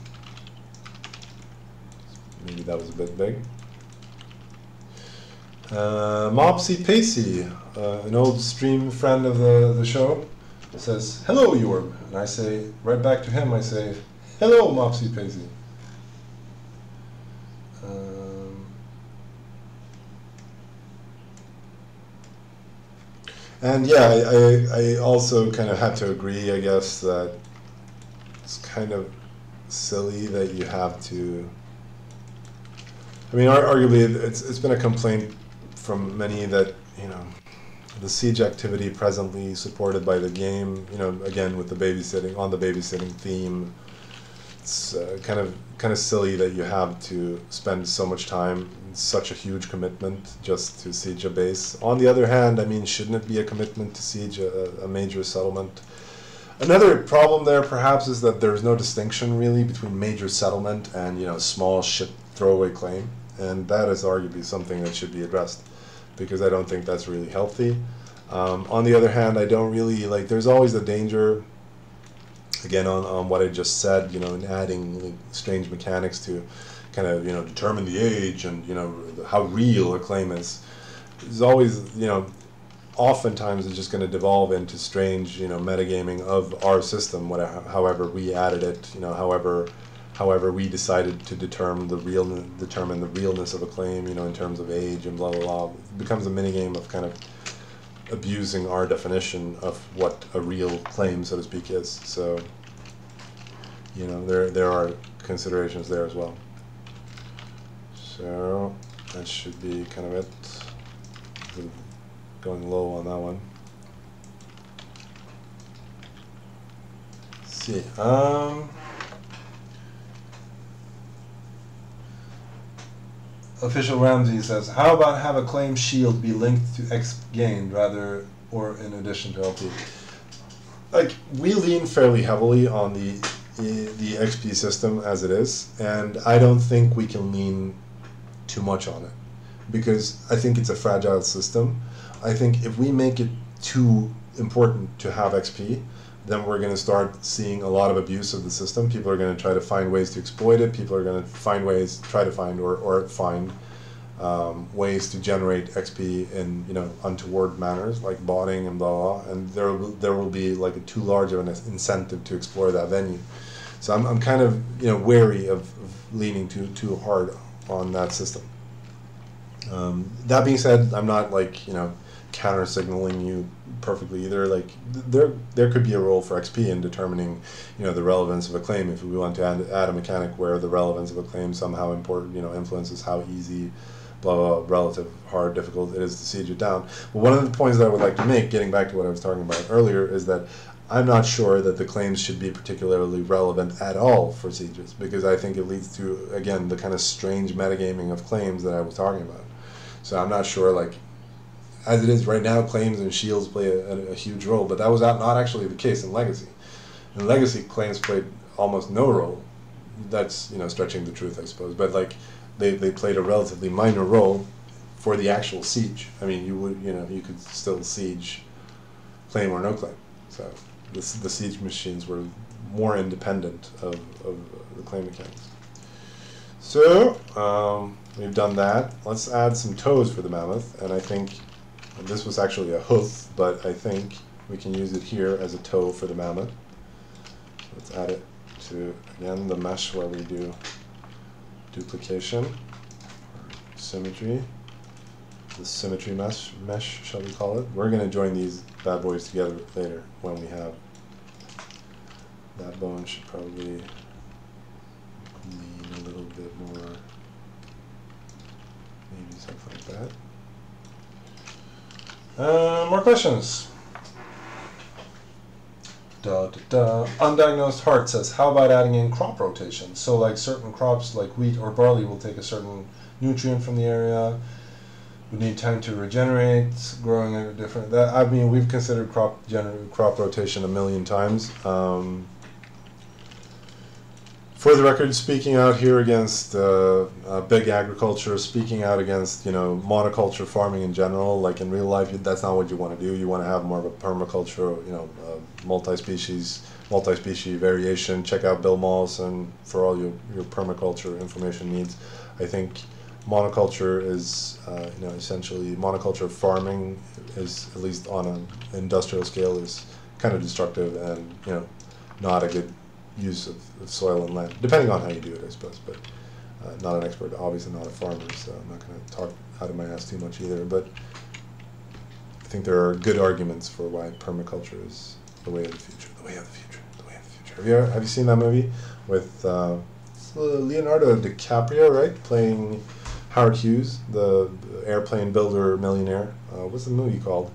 Maybe that was a bit big. Mopsy Pacey, an old stream friend of the show, says, "Hello, Jorb." And I say, right back to him, I say, "Hello, Mopsy Pacey." And yeah, I also kind of had to agree, I guess, that it's kind of silly that you have to. I mean, arguably, it's been a complaint from many that, you know, the siege activity presently supported by the game, you know, again with the babysitting theme, it's kind of silly that you have to spend so much time, such a huge commitment just to siege a base. On the other hand, I mean, shouldn't it be a commitment to siege a major settlement? Another problem there perhaps is that there's no distinction really between major settlement and, you know, small ship throwaway claim, and that is arguably something that should be addressed, because I don't think that's really healthy. On the other hand, I don't really, like, there's always the danger, again, on what I just said, you know, in adding like, strange mechanics to kind of, you know, determine the age and, you know, how real a claim is. There's always, you know, oftentimes it's just going to devolve into strange, you know, metagaming of our system, whatever, however we added it, you know, however we decided to determine the realness of a claim, you know, in terms of age and blah blah blah. It becomes a minigame of kind of abusing our definition of what a real claim, so to speak, is. So, you know, there are considerations there as well. So that should be kind of it. Going low on that one. Let's see. Official Ramsey says, how about have a claim shield be linked to X gained rather or in addition to LP? Like, we lean fairly heavily on the XP system as it is, and I don't think we can lean too much on it, because I think it's a fragile system. I think if we make it too important to have XP, then we're going to start seeing a lot of abuse of the system. People are going to try to find ways to exploit it. People are going to find ways, find ways to generate XP in, you know, untoward manners, like botting and blah, blah, and there will be like a too large of an incentive to explore that venue. So I'm kind of, you know, wary of leaning too hard on that system. That being said, I'm not, like, you know, counter signaling you perfectly either. Like, there could be a role for XP in determining, you know, the relevance of a claim. If we want to add a mechanic where the relevance of a claim somehow important, you know, influences how easy, blah, blah, blah, relative, hard, difficult it is to siege it down. But one of the points that I would like to make, getting back to what I was talking about earlier, is that I'm not sure that the claims should be particularly relevant at all for sieges, because I think it leads to, again, the kind of strange metagaming of claims that I was talking about. So I'm not sure, like, as it is right now, claims and shields play a huge role, but that was not actually the case in Legacy. In Legacy, claims played almost no role. That's, you know, stretching the truth, I suppose, but like they played a relatively minor role for the actual siege. I mean, you could still siege claim or no claim. So the siege machines were more independent of the claim mechanics. So we've done that. Let's add some toes for the Mammoth, and I think this was actually a hoof, but I think we can use it here as a toe for the Mammoth. Let's add it to, again, the mesh where we do duplication, symmetry, the symmetry mesh, shall we call it. We're going to join these bad boys together later when we have that bone. Should probably lean a little bit more, maybe something like that. More questions. Undiagnosed Heart says, how about adding in crop rotation? So like certain crops like wheat or barley will take a certain nutrient from the area, would need time to regenerate, growing a different, I mean, we've considered crop rotation a million times. For the record, speaking out here against big agriculture, speaking out against, you know, monoculture farming in general, like in real life, that's not what you want to do. You want to have more of a permaculture, you know, multi-species variation. Check out Bill Mollison for all your permaculture information needs. I think monoculture is, you know, essentially monoculture farming is, at least on an industrial scale, is kind of destructive and, you know, not a good use of soil and land, depending on how you do it, I suppose. But not an expert, obviously not a farmer, so I'm not going to talk out of my ass too much either. But I think there are good arguments for why permaculture is the way of the future. The way of the future. The way of the future. Have you seen that movie with Leonardo DiCaprio, right, playing Howard Hughes, the airplane builder millionaire? What's the movie called?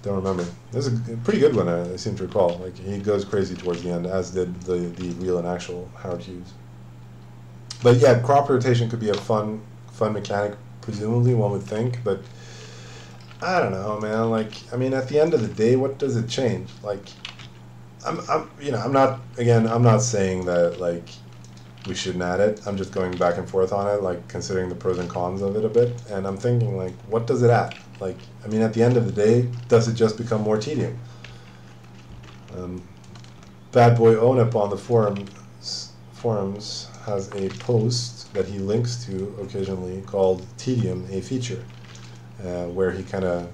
Don't remember. This is a pretty good one, I seem to recall. Like, he goes crazy towards the end, as did the real and actual Howard Hughes. But yeah, crop rotation could be a fun mechanic, presumably, one would think, but I don't know, man. Like, I mean, at the end of the day, what does it change? Like, I'm not saying that, like, we shouldn't add it. I'm just going back and forth on it, like, considering the pros and cons of it a bit, and I'm thinking, like, what does it add? Like, I mean, at the end of the day, does it just become more tedium? Bad Boy Onip on the forums has a post that he links to occasionally called "Tedium, a Feature," where he kind of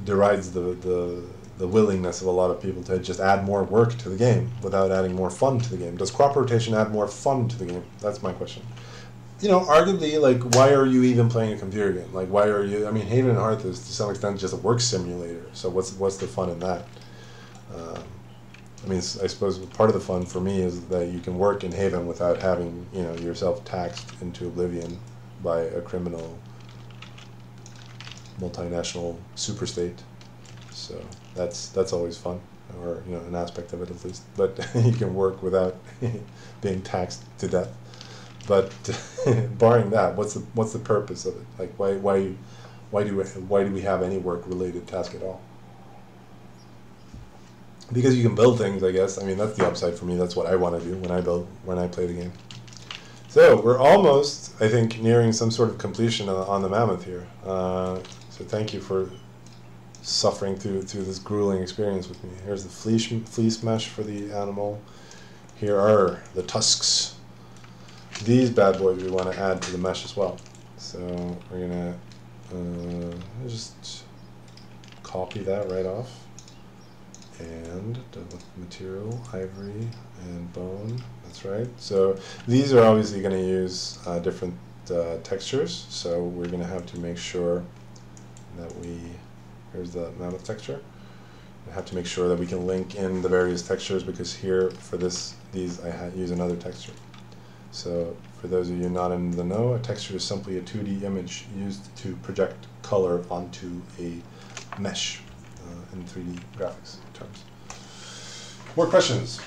derides the willingness of a lot of people to just add more work to the game without adding more fun to the game. Does crop rotation add more fun to the game? That's my question. You know, arguably, like, why are you even playing a computer game? Like, why are you? I mean, Haven and Hearth is to some extent just a work simulator. So what's the fun in that? I mean, I suppose part of the fun for me is that you can work in Haven without having, you know, yourself taxed into oblivion by a criminal multinational superstate. So that's always fun, or, you know, an aspect of it at least. But you can work without being taxed to death. But barring that, what's the purpose of it? Like, why do we have any work related task at all? Because you can build things, I guess. I mean, that's the upside for me. That's what I want to do when I play the game. So we're almost, I think, nearing some sort of completion on the Mammoth here. So thank you for suffering through this grueling experience with me. Here's the fleece mesh for the animal. Here are the tusks. These bad boys we want to add to the mesh as well. So we're gonna just copy that right off. And the material, ivory and bone, that's right. So these are obviously going to use different textures, so we're going to have to make sure that here's the Mammoth texture. We have to make sure that we can link in the various textures, because here for these I use another texture. So for those of you not in the know, a texture is simply a 2D image used to project color onto a mesh in 3D graphics terms. More questions?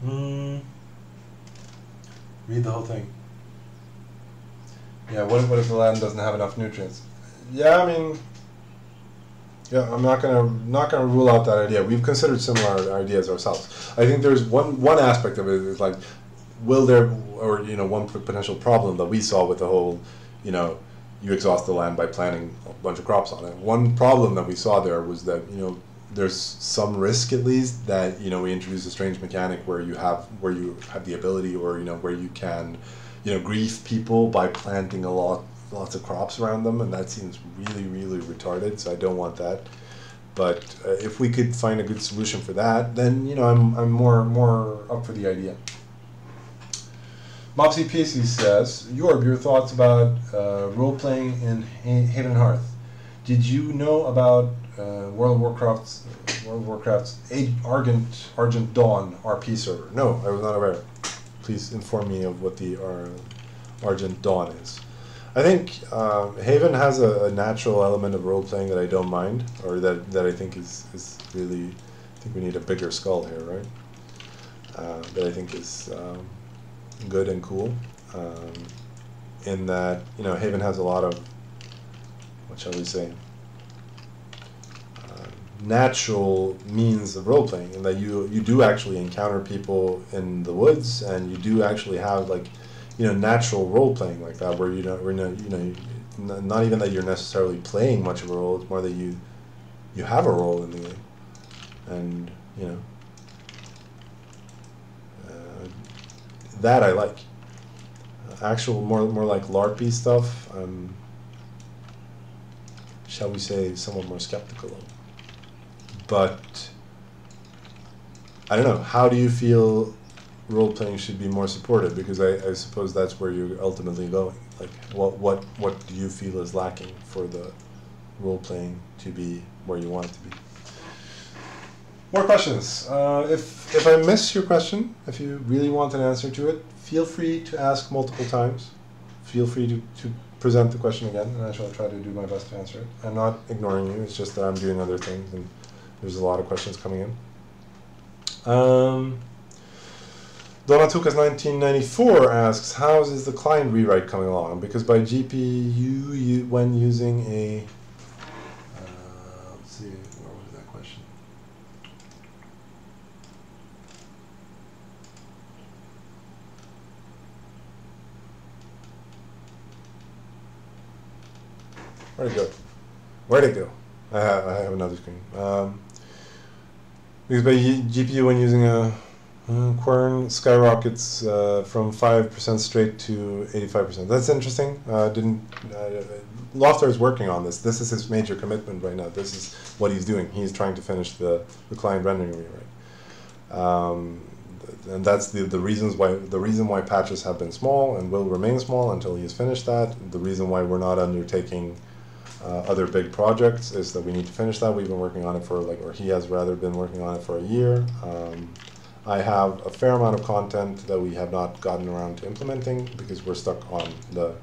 Read the whole thing. Yeah, what if the land doesn't have enough nutrients? Yeah, I mean, yeah, I'm not gonna rule out that idea. We've considered similar ideas ourselves. I think there's one aspect of it is like, will there, or, you know, one potential problem that we saw with the whole, you know, you exhaust the land by planting a bunch of crops on it. One problem that we saw there was that, you know, there's some risk, at least, that, you know, we introduce a strange mechanic where you have the ability, or, you know, where you can, you know, grief people by planting lots of crops around them, and that seems really, really retarded. So I don't want that. But if we could find a good solution for that, then, you know, I'm more up for the idea. Mopsy PC says, Jorb, your thoughts about role-playing in Haven Hearth. Did you know about World of Warcraft's Argent Dawn RP server? No, I was not aware. Please inform me of what the Argent Dawn is. I think Haven has a natural element of role-playing that I don't mind, or that I think is really, I think we need a bigger skull here, right? That I think is good and cool, in that, you know, Haven has a lot of, what shall we say, natural means of role playing, and that you do actually encounter people in the woods, and you do actually have like, you know, natural role playing like that, where you don't, not even that you're necessarily playing much of a role. It's more that you have a role in the game, and you know, that I like. Actual more like LARPy stuff, shall we say, somewhat more skeptical of. But I don't know. How do you feel role playing should be more supported? Because I suppose that's where you're ultimately going. Like, what do you feel is lacking for the role playing to be where you want it to be? More questions. If I miss your question, if you really want an answer to it, feel free to ask multiple times. Feel free to present the question again, and I shall try to do my best to answer it. I'm not ignoring you. It's just that I'm doing other things, and there's a lot of questions coming in. Donatukas 1994 asks, how is the client rewrite coming along? Because by GPU, when using a, let's see, where was that question? Where'd it go? Where'd it go? I have another screen. Because by GPU, when using a Quern, skyrockets from 5% straight to 85%. That's interesting. Lofter is working on this. This is his major commitment right now. This is what he's doing. He's trying to finish the client rendering rewrite. And that's the reason why patches have been small and will remain small until he has finished that. The reason why we're not undertaking other big projects is that we need to finish that. We've been working on it for or he has rather been working on it for a year. I have a fair amount of content that we have not gotten around to implementing because we're stuck on the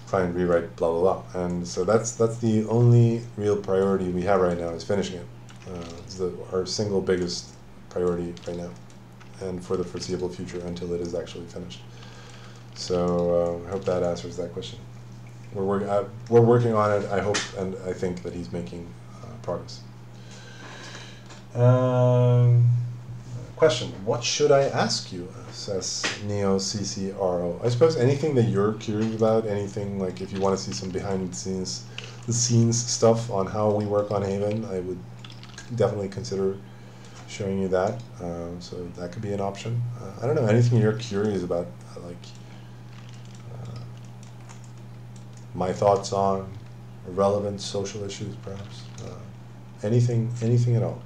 client rewrite, blah blah blah. And so that's the only real priority we have right now, is finishing it. It's our single biggest priority right now, and for the foreseeable future until it is actually finished. So I hope that answers that question. We're working on it. I hope and I think that he's making progress. Question: what should I ask you? Says Neo CCRO. I suppose anything that you're curious about. Anything like if you want to see some behind the scenes stuff on how we work on Haven, I would definitely consider showing you that. So that could be an option. I don't know, anything you're curious about, like my thoughts on relevant social issues, perhaps. Anything at all.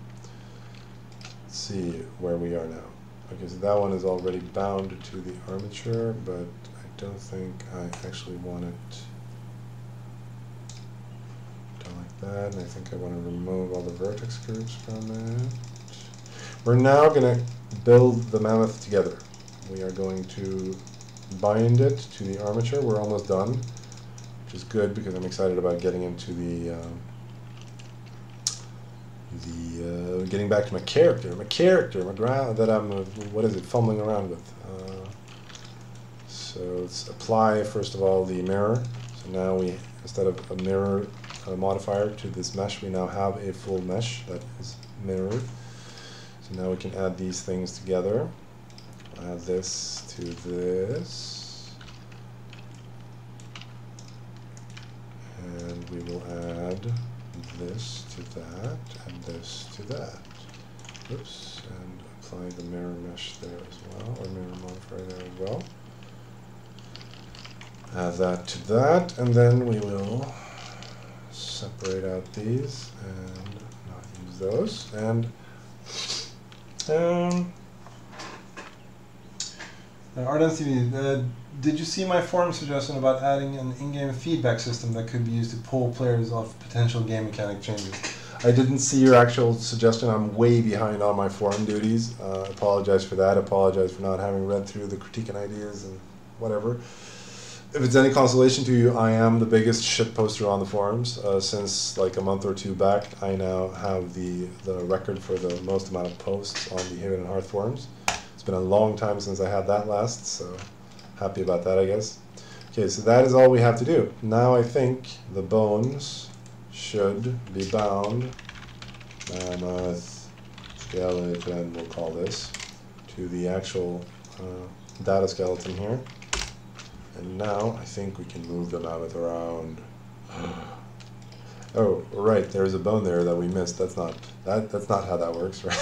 Let's see where we are now. Okay, so that one is already bound to the armature, but I don't think I actually want it done like that, and I think I want to remove all the vertex groups from it. We're now going to build the Mammoth together. We are going to bind it to the armature. We're almost done, which is good because I'm excited about getting into getting back to my character that I'm fumbling around with. So let's apply first of all the mirror. So now we, instead of a mirror modifier to this mesh, we now have a full mesh that is mirrored. So now we can add these things together. Add this to this. And we will add this to that and this to that. Oops, and apply the mirror mesh there as well, or mirror modifier there as well. Add that to that, and then we will separate out these and not use those. And Arden TV, did you see my forum suggestion about adding an in-game feedback system that could be used to pull players off potential game mechanic changes? I didn't see your actual suggestion. I'm way behind on my forum duties. Apologize for that. Apologize for not having read through the critique and ideas and whatever. If it's any consolation to you, I am the biggest shit poster on the forums. Since like a month or two back, I now have the record for the most amount of posts on the Haven and Hearth forums. It's been a long time since I had that last, so happy about that, I guess. Okay, so that is all we have to do. Now I think the bones should be bound Mammoth skeleton, we'll call this, to the actual data skeleton here. And now I think we can move the mammoth around. Oh, right, there's a bone there that we missed. That's not how that works, right?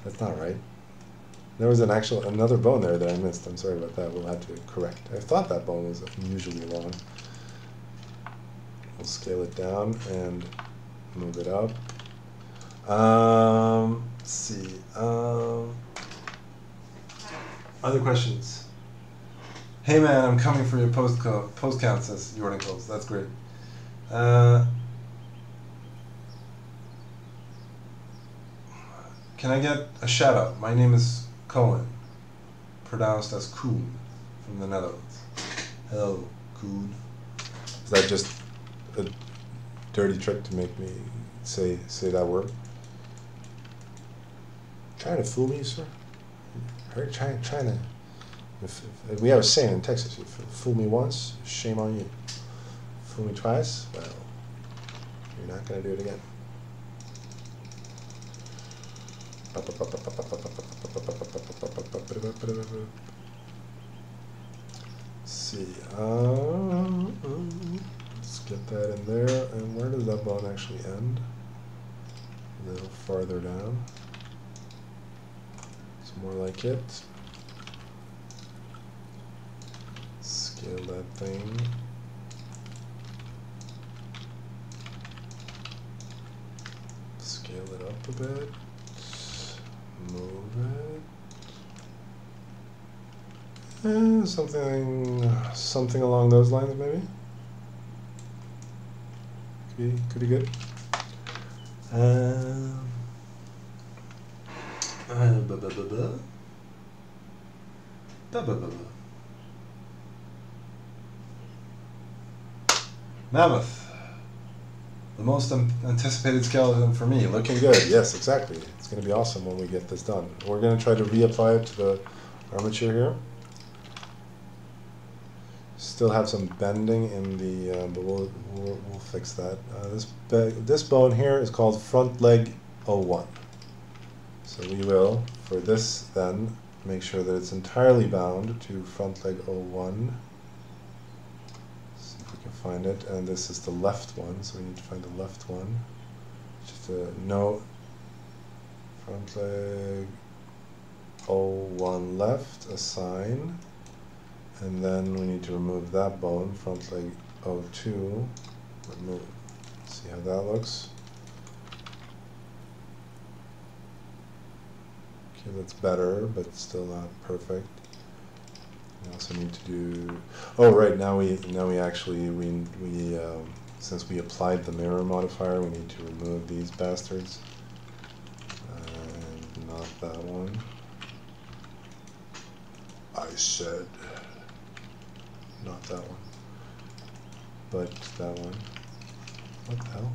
That's not right. There was another bone there that I missed. I'm sorry about that. We'll have to correct. I thought that bone was unusually long. We'll scale it down and move it up. Let's see. Other questions? Hey man, I'm coming for your post count, says Jordan Close. That's great. Can I get a shout out? My name is Cohen, pronounced as Koen, from the Netherlands. Hello, Koen. Is that just a dirty trick to make me say that word? Trying to fool me, sir? Trying to. If we have a saying in Texas: if you fool me once, shame on you. Fool me twice, well, you're not gonna do it again. Let's see. Let's get that in there. And where does that bone actually end? A little farther down. It's more like it. Scale that thing. Scale it up a bit. Move it. And something along those lines, maybe. Could be good. Mammoth. The most anticipated skeleton for me. Looking good. Yes, exactly. It's going to be awesome when we get this done. We're going to try to reapply it to the armature here. Still have some bending in the, but we'll fix that. This bone here is called front leg 01. So we will, for this then, make sure that it's entirely bound to front leg 01. See if we can find it. And this is the left one, so we need to find the left one. Just a no, front leg 01 left, assign. And then we need to remove that bone, front leg 02, remove. See how that looks? Okay, that's better, but still not perfect. We also need to do, oh right, now we actually, since we applied the mirror modifier, we need to remove these bastards. And not that one. I said. Not that one, but that one. What the hell?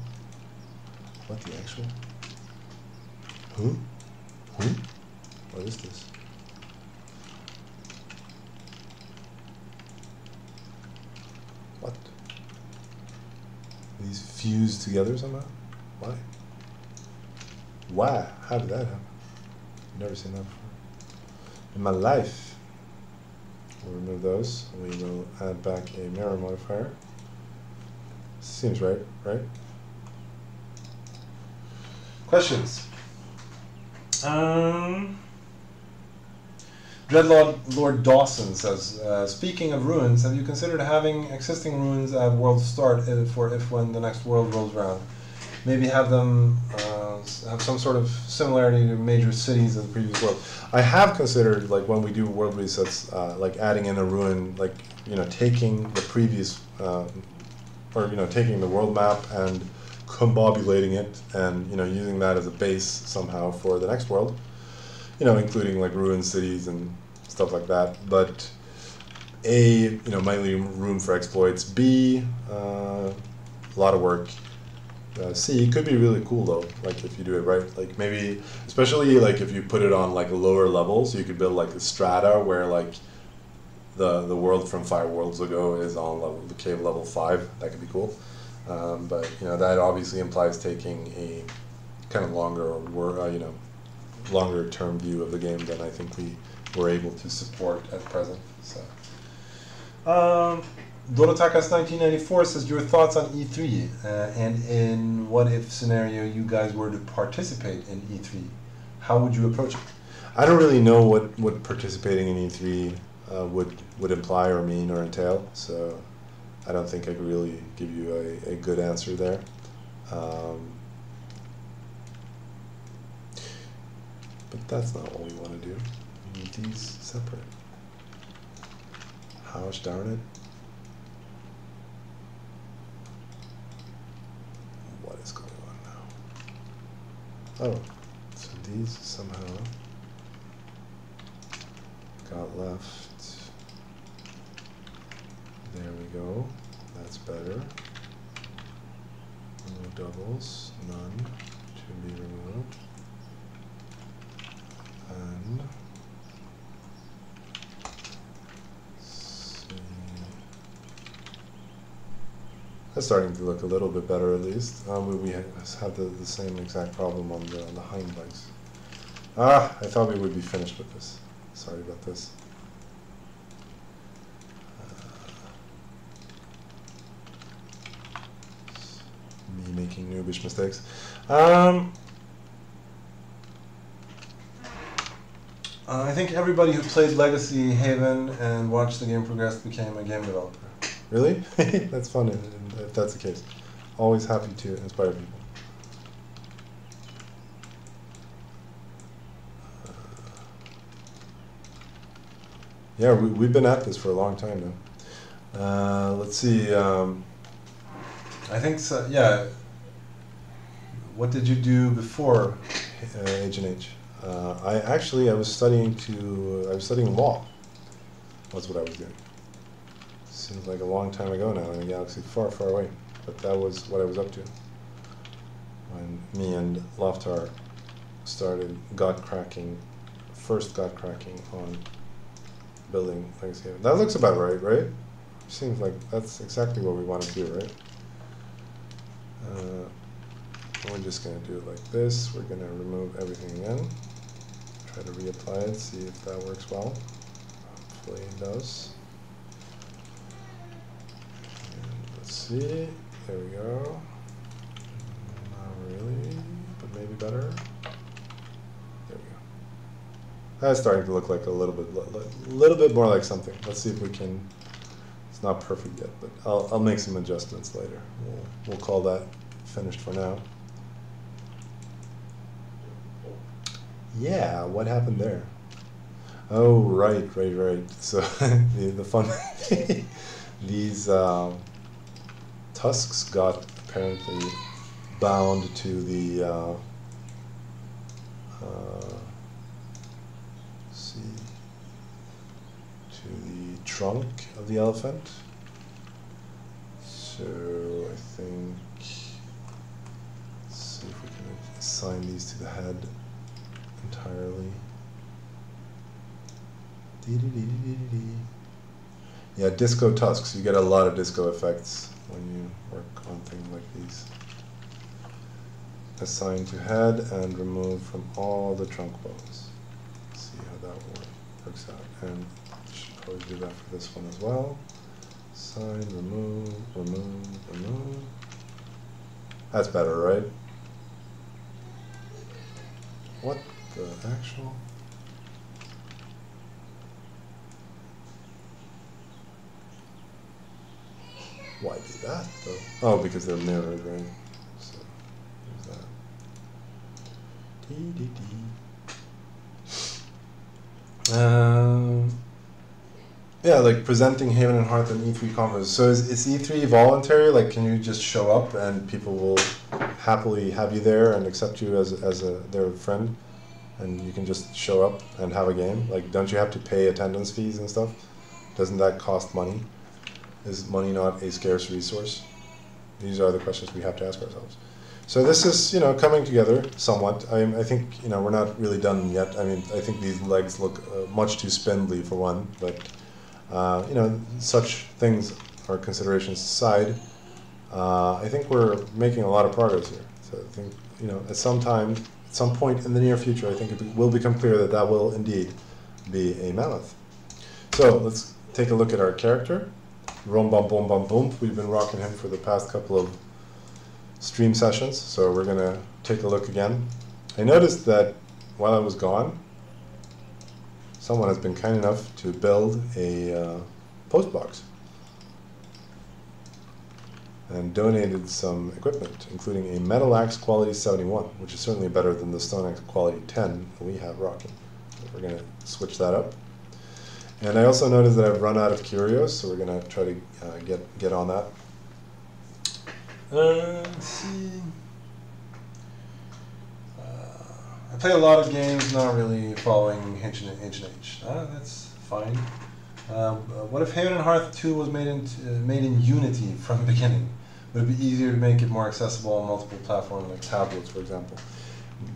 What the actual? Who? What is this? What? These fused together somehow? Why? Why? How did that happen? I've never seen that before in my life. We'll remove those. We will add back a mirror modifier. Seems right, right? Questions? Dreadlord Dawson says, speaking of ruins, have you considered having existing ruins at world start for if when the next world rolls around? Maybe have them have some sort of similarity to major cities in the previous world. I have considered, like when we do world resets, like adding in a ruin, like taking the previous, taking the world map and combobulating it, and using that as a base somehow for the next world. Including like ruined cities and stuff like that. But A, might leave room for exploits. B, a lot of work. C, could be really cool though, like if you do it right. Like maybe, especially like if you put it on like lower levels, you could build like a strata where like the world from 5 worlds ago is on the cave level 5. That could be cool. But that obviously implies taking a kind of longer, longer term view of the game than I think we were able to support at present. So, Dorotakas 1994 says your thoughts on E3 and in what if scenario you guys were to participate in E3, how would you approach it? I don't really know what participating in E3 would imply or mean or entail, so I don't think I could really give you a good answer there. But that's not what we want to do. We need these separate. Gosh darn it. What is going on now? Oh, so these somehow got left. There we go. That's better. No doubles, none to be removed. And see. That's starting to look a little bit better at least. We have the same exact problem on the hind legs. I thought we would be finished with this. Sorry about this. Me making noobish mistakes. I think everybody who played Legacy Haven and watched the game progress became a game developer. Really? That's fun if that's the case. Always happy to inspire people. Yeah, we've been at this for a long time now. Let's see. I think so. Yeah. What did you do before Agent H? I was studying law. That's what I was doing. Seems like a long time ago now in a galaxy far, far away. But that was what I was up to when me and Loftar started first god cracking on building Legacy Haven. That looks about right? Seems like that's exactly what we want to do, right? We're just going to do it like this. We're going to remove everything again. Try to reapply it, see if that works well. Hopefully it does. And let's see. There we go. Not really, but maybe better. There we go. That's starting to look like a little bit more like something. Let's see if we can. It's not perfect yet, but I'll make some adjustments later. We'll call that finished for now. Yeah, what happened there? Oh, right. So the fun these tusks got apparently bound to the trunk of the elephant. So I think, let's see if we can assign these to the head entirely. Yeah, disco tusks. You get a lot of disco effects when you work on things like these. Assign to head and remove from all the trunk bones. Let's see how that works out. And I should probably do that for this one as well. Assign, remove. That's better, right? What the actual? Why do that though? Oh, because they're mirrored, right? So there's that. Yeah, like presenting Haven and Hearth and E3 conference. So is E3 voluntary? Like, can you just show up and people will happily have you there and accept you as their friend, and you can just show up and have a game? Like, don't you have to pay attendance fees and stuff? Doesn't that cost money? Is money not a scarce resource? These are the questions we have to ask ourselves. So this is, coming together somewhat. I think, we're not really done yet. I mean, I think these legs look much too spindly for one, but, such things are considerations aside. I think we're making a lot of progress here. So I think, at some time, at some point in the near future, I think it will become clear that that will indeed be a mammoth. So let's take a look at our character. Rom bum bum bum boom. We've been rocking him for the past couple of stream sessions, so we're gonna take a look again. I noticed that while I was gone, someone has been kind enough to build a post box and donated some equipment, including a metal axe quality 71, which is certainly better than the stone axe quality 10 that we have rocking. So we're gonna switch that up. And I also noticed that I've run out of curios, so we're gonna try to get on that. Let's see. I play a lot of games, not really following Ancient Age. That's fine. What if Haven and Hearth 2 was made in Unity from the beginning? Would it be easier to make it more accessible on multiple platforms, like tablets, for example?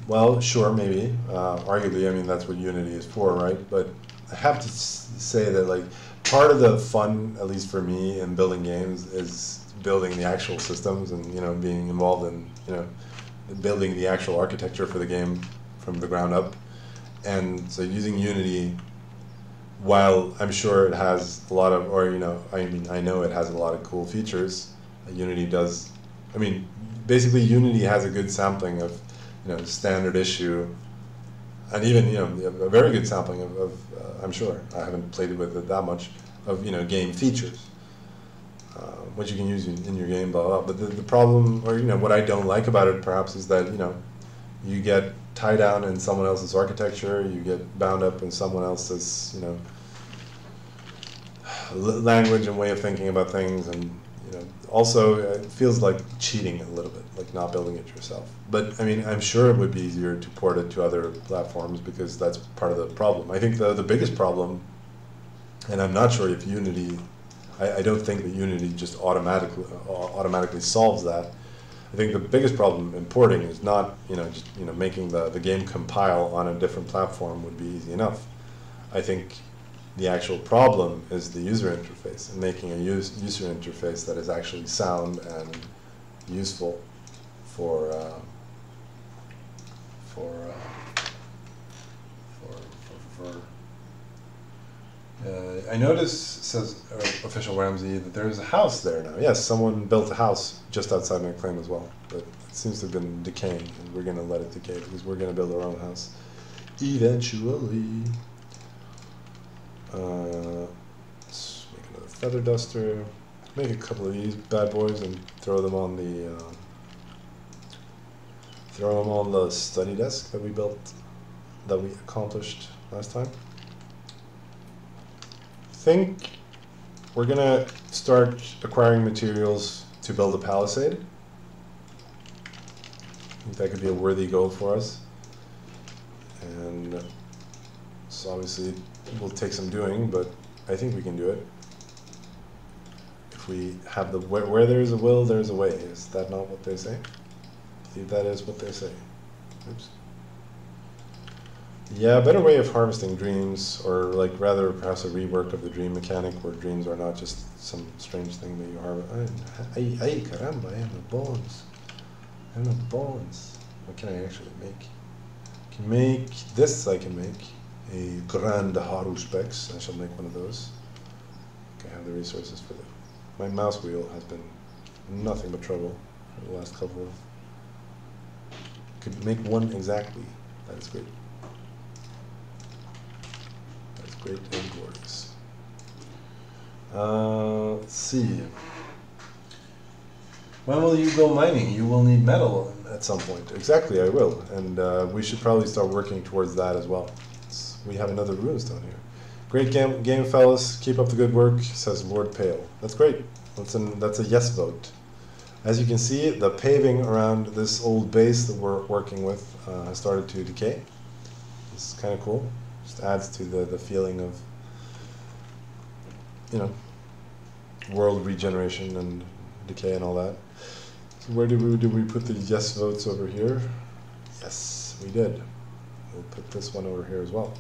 Well, sure, maybe. Arguably, I mean, that's what Unity is for, right? But I have to say that, like, part of the fun, at least for me, in building games is building the actual systems and, being involved in, building the actual architecture for the game from the ground up. And so using Unity, while I'm sure it has a lot of, I know it has a lot of cool features, Unity does, basically Unity has a good sampling of, standard issue, and even, a very good sampling of I'm sure, I haven't played it with it that much, of, game features, which you can use in your game, blah, blah, blah. But the problem, or, what I don't like about it, perhaps, is that, you get tied down in someone else's architecture, you get bound up in someone else's, language and way of thinking about things, and, also it feels like cheating a little bit, like not building it yourself. But, I'm sure it would be easier to port it to other platforms, because that's part of the problem. I think the biggest problem, and I'm not sure if Unity, I don't think that Unity just automatically solves that. I think the biggest problem in porting is not, just, making the game compile on a different platform would be easy enough. I think the actual problem is the user interface, and making a user interface that is actually sound and useful for I notice, says Official Ramsey, that there is a house there now. Yes, someone built a house just outside my claim as well, but it seems to have been decaying, and we're going to let it decay because we're going to build our own house eventually. Let's make another feather duster. Make a couple of these bad boys and throw them on the study desk that we built, that we accomplished last time. I think we're gonna start acquiring materials to build a palisade. I think that could be a worthy goal for us, and so obviously it will take some doing, but I think we can do it. If we have where there is a will, there is a way. Is that not what they say? I believe that is what they say. Oops. Yeah, a better way of harvesting dreams, or rather perhaps a rework of the dream mechanic, where dreams are not just some strange thing that you harvest. Ay, caramba, I have no bones. I have no bones. What can I actually make? I can make this. I can make a Grand Haruspex. I shall make one of those. I have the resources for that. My mouse wheel has been nothing but trouble for the last couple of. Could make one exactly. That is great. That's great and glorious. Let's see. When will you go mining? You will need metal at some point. Exactly, I will. And we should probably start working towards that as well. We have another runestone here. Great game, fellas. Keep up the good work, says Lord Pale. That's great. That's a yes vote. As you can see, the paving around this old base that we're working with has started to decay. This is kind of cool. Just adds to the feeling of, world regeneration and decay and all that. So where did we put the yes votes over here? Yes, we did. We'll put this one over here as well.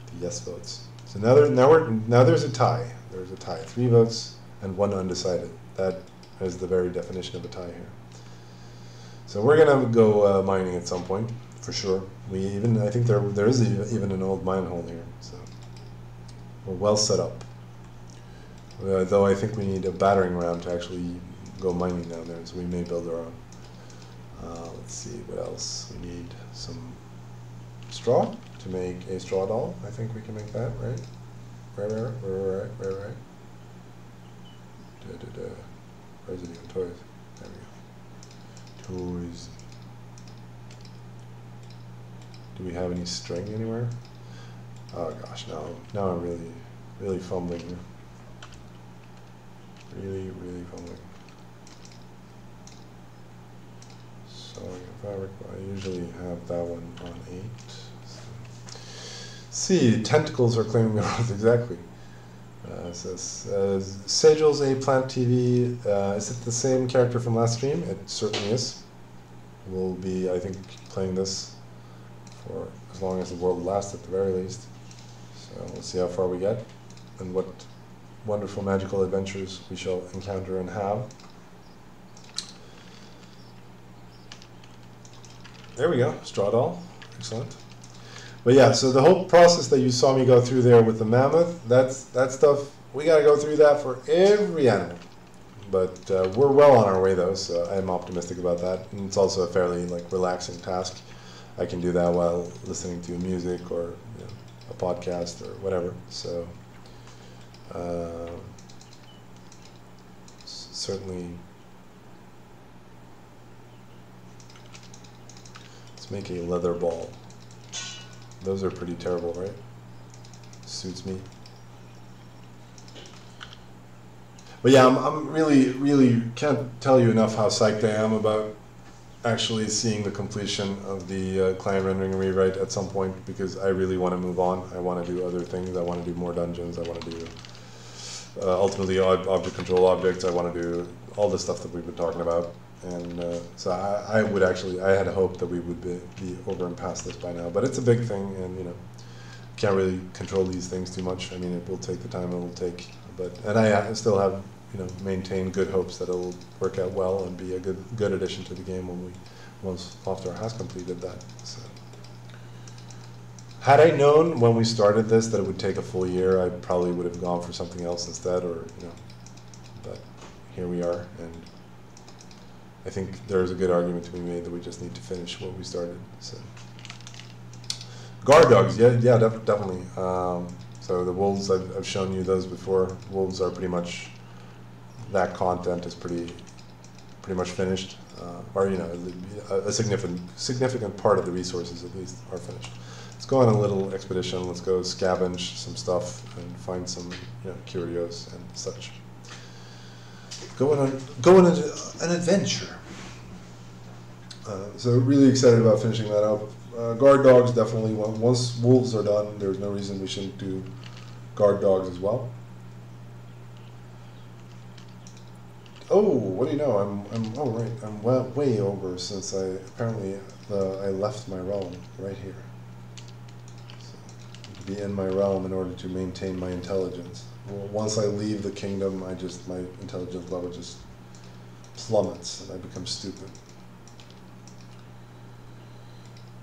The yes votes. So now there's a tie. There's a tie. 3 votes and 1 undecided. That is the very definition of a tie here. So we're gonna go mining at some point for sure. I think there is even an old mine hole here, so we're well set up. Though I think we need a battering ram to actually go mining down there, so we may build our own. Let's see what else. We need some straw to make a straw doll. I think we can make that, right? Right. Where's it even? Toys. There we go. Toys. Do we have any string anywhere? Oh gosh, now I'm really fumbling here. Really fumbling. Sewing fabric. I usually have that one on 8. See, tentacles are claiming the earth, exactly. Says, Sagel's A Plant TV, is it the same character from last stream? It certainly is. We'll be, I think, playing this for as long as the world lasts at the very least. So we'll see how far we get and what wonderful magical adventures we shall encounter and have. There we go, straw doll, excellent. But yeah, so the whole process that you saw me go through there with the mammoth, that stuff, we got to go through that for every animal. But we're well on our way though, so I'm optimistic about that. And it's also a fairly relaxing task. I can do that while listening to music or a podcast or whatever. So certainly, let's make a leather ball. Those are pretty terrible, right? Suits me. But yeah, I'm really can't tell you enough how psyched I am about actually seeing the completion of the client rendering rewrite at some point, because I really want to move on. I want to do other things. I want to do more dungeons. I want to do ultimately object control objects. I want to do all the stuff that we've been talking about. And so I had hoped that we would be over and past this by now, but it's a big thing, and can't really control these things too much. I mean, it will take the time it will take, and I still have maintained good hopes that it'll work out well and be a good addition to the game once Loftware has completed that. So, had I known when we started this that it would take a full year, I probably would have gone for something else instead, or but here we are, and I think there's a good argument to be made that we just need to finish what we started. So, guard dogs, yeah, definitely. So the wolves, I've shown you those before. Wolves are pretty much, that content is pretty much finished, or a significant part of the resources at least are finished. Let's go on a little expedition. Let's go scavenge some stuff and find some curios and such. Go on an adventure. So really excited about finishing that up. Guard dogs definitely. Once wolves are done, there's no reason we shouldn't do guard dogs as well. Oh, what do you know? I'm way over since I left my realm right here. So, I need to be in my realm in order to maintain my intelligence. Once I leave the kingdom, my intelligence level just plummets and I become stupid.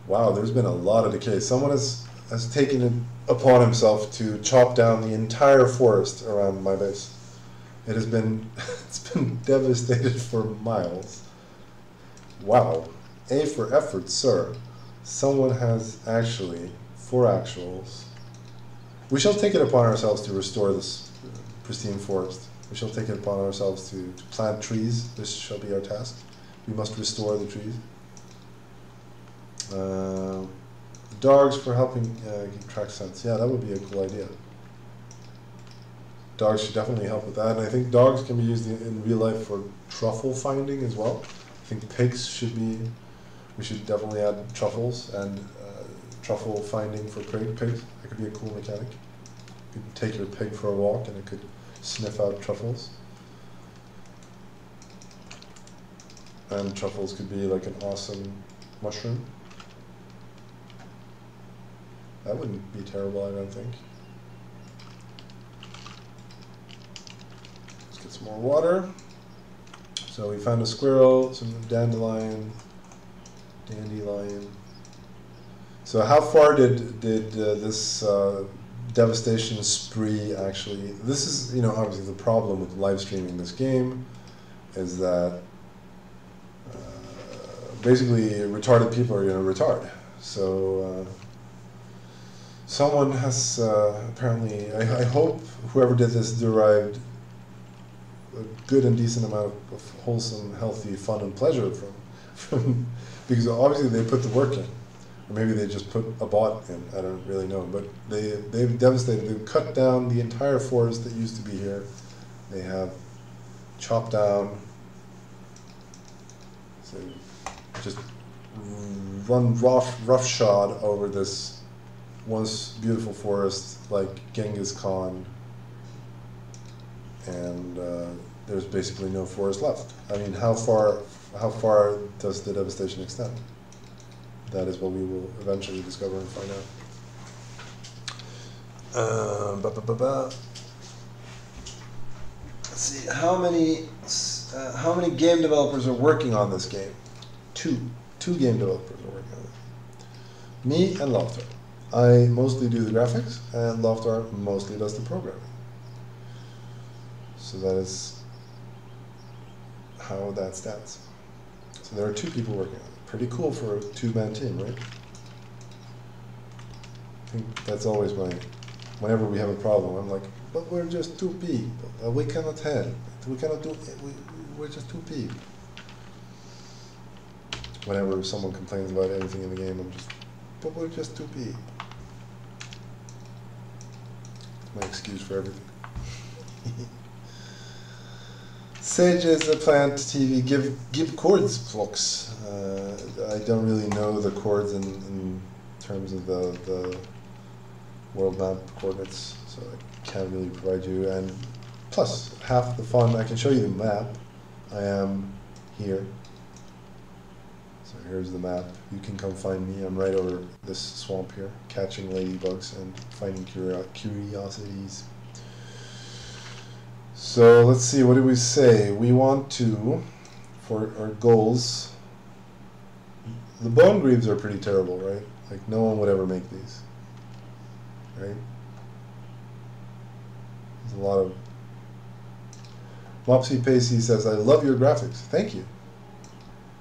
Wow, there's been a lot of decay. Someone has taken it upon himself to chop down the entire forest around my base. It has been it's been devastated for miles. Wow. A for effort, sir. Someone has actually, for actuals. We shall take it upon ourselves to restore this pristine forest. We shall take it upon ourselves to plant trees. This shall be our task. We must restore the trees. Dogs for helping keep track sense. Yeah, that would be a cool idea. Dogs should definitely help with that. And I think dogs can be used in real life for truffle finding as well. I think pigs we should definitely add truffles and truffle finding for pigs. That could be a cool mechanic. You could take your pig for a walk and it could sniff out truffles. And truffles could be like an awesome mushroom. That wouldn't be terrible, I don't think. Let's get some more water. So we found a squirrel, some dandelion. So how far did this devastation spree actually? This is, you know, obviously the problem with live streaming this game is that basically retarded people are going to retard. So someone has apparently, I hope whoever did this derived a good and decent amount of wholesome, healthy fun and pleasure from because obviously they put the work in. Or maybe they just put a bot in, I don't really know. But they've devastated, they've cut down the entire forest that used to be here. They have chopped down, so just run roughshod over this once beautiful forest like Genghis Khan, and there's basically no forest left. I mean, how far does the devastation extend? That is what we will eventually discover and find out. Let's see, how many game developers are working on this game? Two game developers are working on it. Me and Loftar. I mostly do the graphics, and Loftar mostly does the programming. So that is how that stands. So there are two people working on it. Pretty cool for a two-man team, right? I think that's always whenever we have a problem, I'm like, but we're just two people. We cannot help. We cannot do it. We're just two people. Whenever someone complains about anything in the game, I'm just, but we're just two people. It's my excuse for everything. Sage is a plant TV. Give chords flux. I don't really know the chords in terms of the world map coordinates, so I can't really provide you. And plus, half the fun, I can show you the map. I am here. So here's the map. You can come find me. I'm right over this swamp here, catching ladybugs and finding curiosities. So let's see, what did we say? We want to, for our goals, the bone greaves are pretty terrible, right? Like no one would ever make these, right? There's a lot of... Mopsy Pacey says, I love your graphics. Thank you.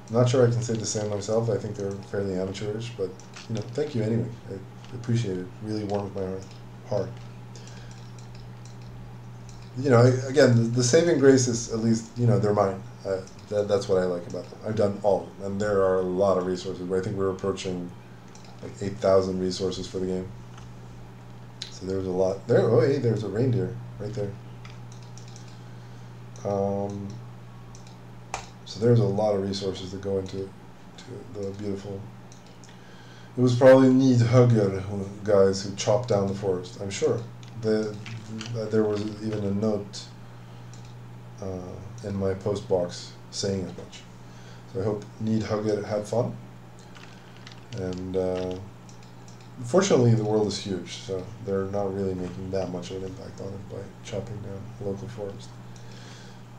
I'm not sure I can say the same myself. I think they're fairly amateurish, but you know, thank you anyway. I appreciate it. It really warms my heart. You know, again, the saving grace is, at least, you know, they're mine. That's what I like about them. I've done all of them, and there are a lot of resources. But I think we're approaching like 8,000 resources for the game. So there's a lot there. Oh, hey, there's a reindeer right there. So there's a lot of resources that go into the beautiful. It was probably Nidhugger guys who chopped down the forest, I'm sure. There was even a note in my post box saying as much. So I hope Nidhugger had fun. And fortunately, the world is huge, so they're not really making that much of an impact on it by chopping down a local forest.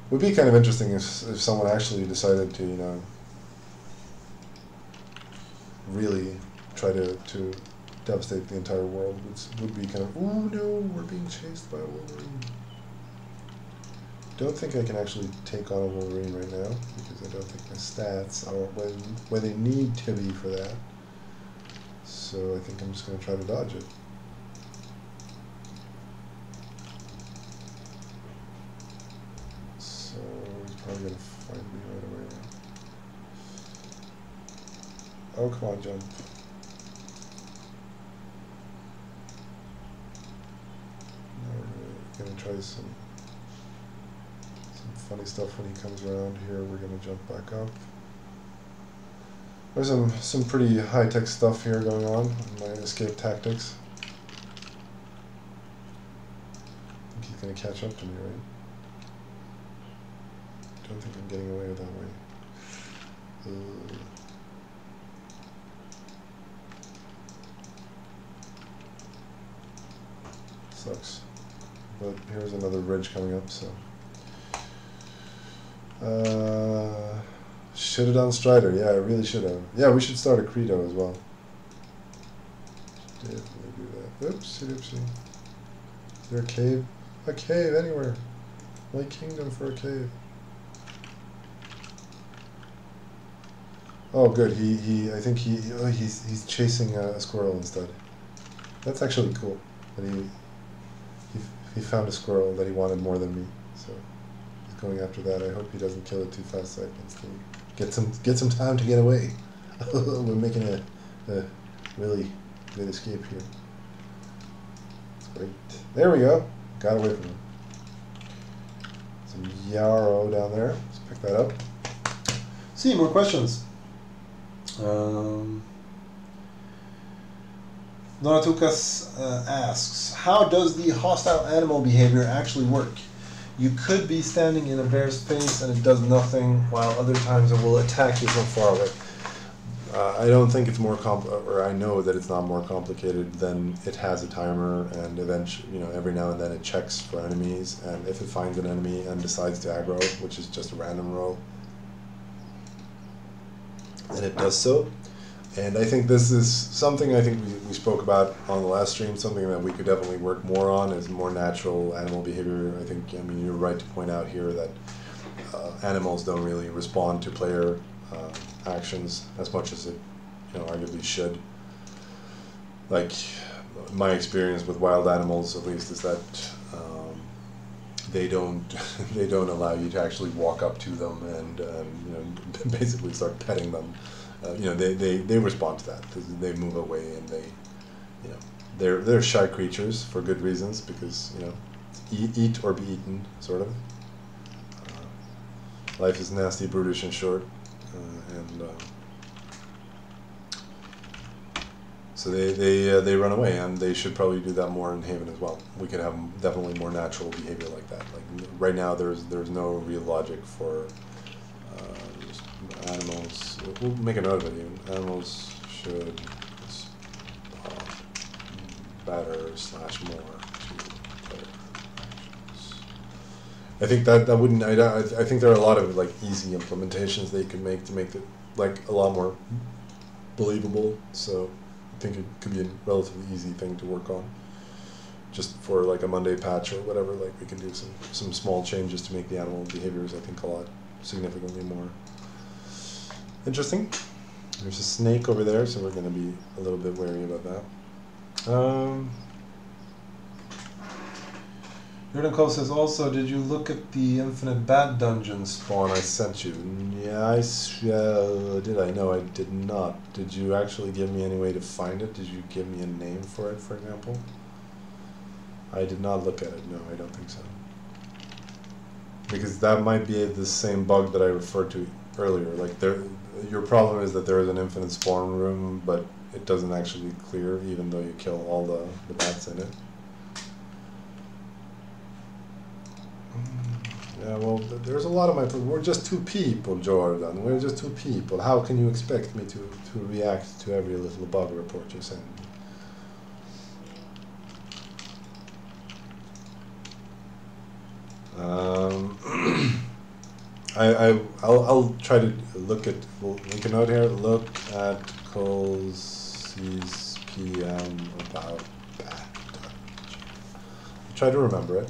It would be kind of interesting if someone actually decided to, you know, really try to devastate the entire world. It would be kind of, oh no, we're being chased by a Wolverine. Don't think I can actually take on a Wolverine right now, because I don't think my stats are where they need to be for that. So I think I'm just going to try to dodge it. So he's probably going to find me right away. Oh, come on, jump. We're going to try some funny stuff when he comes around here. We're going to jump back up. There's some pretty high-tech stuff here going on in my escape tactics. I think he's going to catch up to me, right? Don't think I'm getting away with that way. Sucks. But here's another ridge coming up, so... Should have done Strider. Yeah, I really should have. Yeah, we should start a Credo as well. Definitely do that. Oopsie doopsie. Is there a cave? A cave anywhere. My kingdom for a cave. Oh, good. I think he's chasing a squirrel instead. That's actually cool. That he found a squirrel that he wanted more than me. So he's going after that. I hope he doesn't kill it too fast so I can still get some time to get away. We're making a really good escape here. That's great. There we go. Got away from him. Some yarrow down there. Let's pick that up. See, more questions. Donatukas asks, how does the hostile animal behavior actually work? You could be standing in a bear's face and it does nothing, while other times it will attack you from far away. I don't think it's more or I know that it's not more complicated than it has a timer, and eventually, every now and then it checks for enemies, and if it finds an enemy and decides to aggro, which is just a random roll, and it does so. And I think this is something I think we spoke about on the last stream, something that we could definitely work more on, is more natural animal behavior. I think, you're right to point out here that animals don't really respond to player actions as much as it, arguably should. Like, my experience with wild animals, at least, is that they don't allow you to actually walk up to them and basically start petting them. They respond to that. They move away, and they're shy creatures for good reasons, because eat or be eaten, sort of. Life is nasty, brutish, and short, so they run away, and they should probably do that more in Haven as well. We could have definitely more natural behavior like that. Like right now, there's no real logic for animals. We'll make a note of it even. Animals should respond better / more to player actions. I think that wouldn't. I think there are a lot of easy implementations they could make to make it a lot more believable. So I think it could be a relatively easy thing to work on. Just for a Monday patch or whatever, we can do some small changes to make the animal behaviors, I think, a lot significantly more interesting. There's a snake over there, so we're going to be a little bit wary about that. Jordan Cole says, also, did you look at the infinite bat dungeon spawn I sent you? Yeah, did I? No, I did not. Did you actually give me any way to find it? Did you give me a name for it, for example? I did not look at it. No, I don't think so. Because that might be the same bug that I referred to earlier. Your problem is that there is an infinite spawn room, but it doesn't actually clear even though you kill all the bats in it. Yeah, well, there's a lot of we're just two people, Jordan. We're just two people. How can you expect me to react to every little bug report you send me? I'll try to look at. We'll link a note here. Look at Cole's PM about bat dungeon. I'll try to remember it.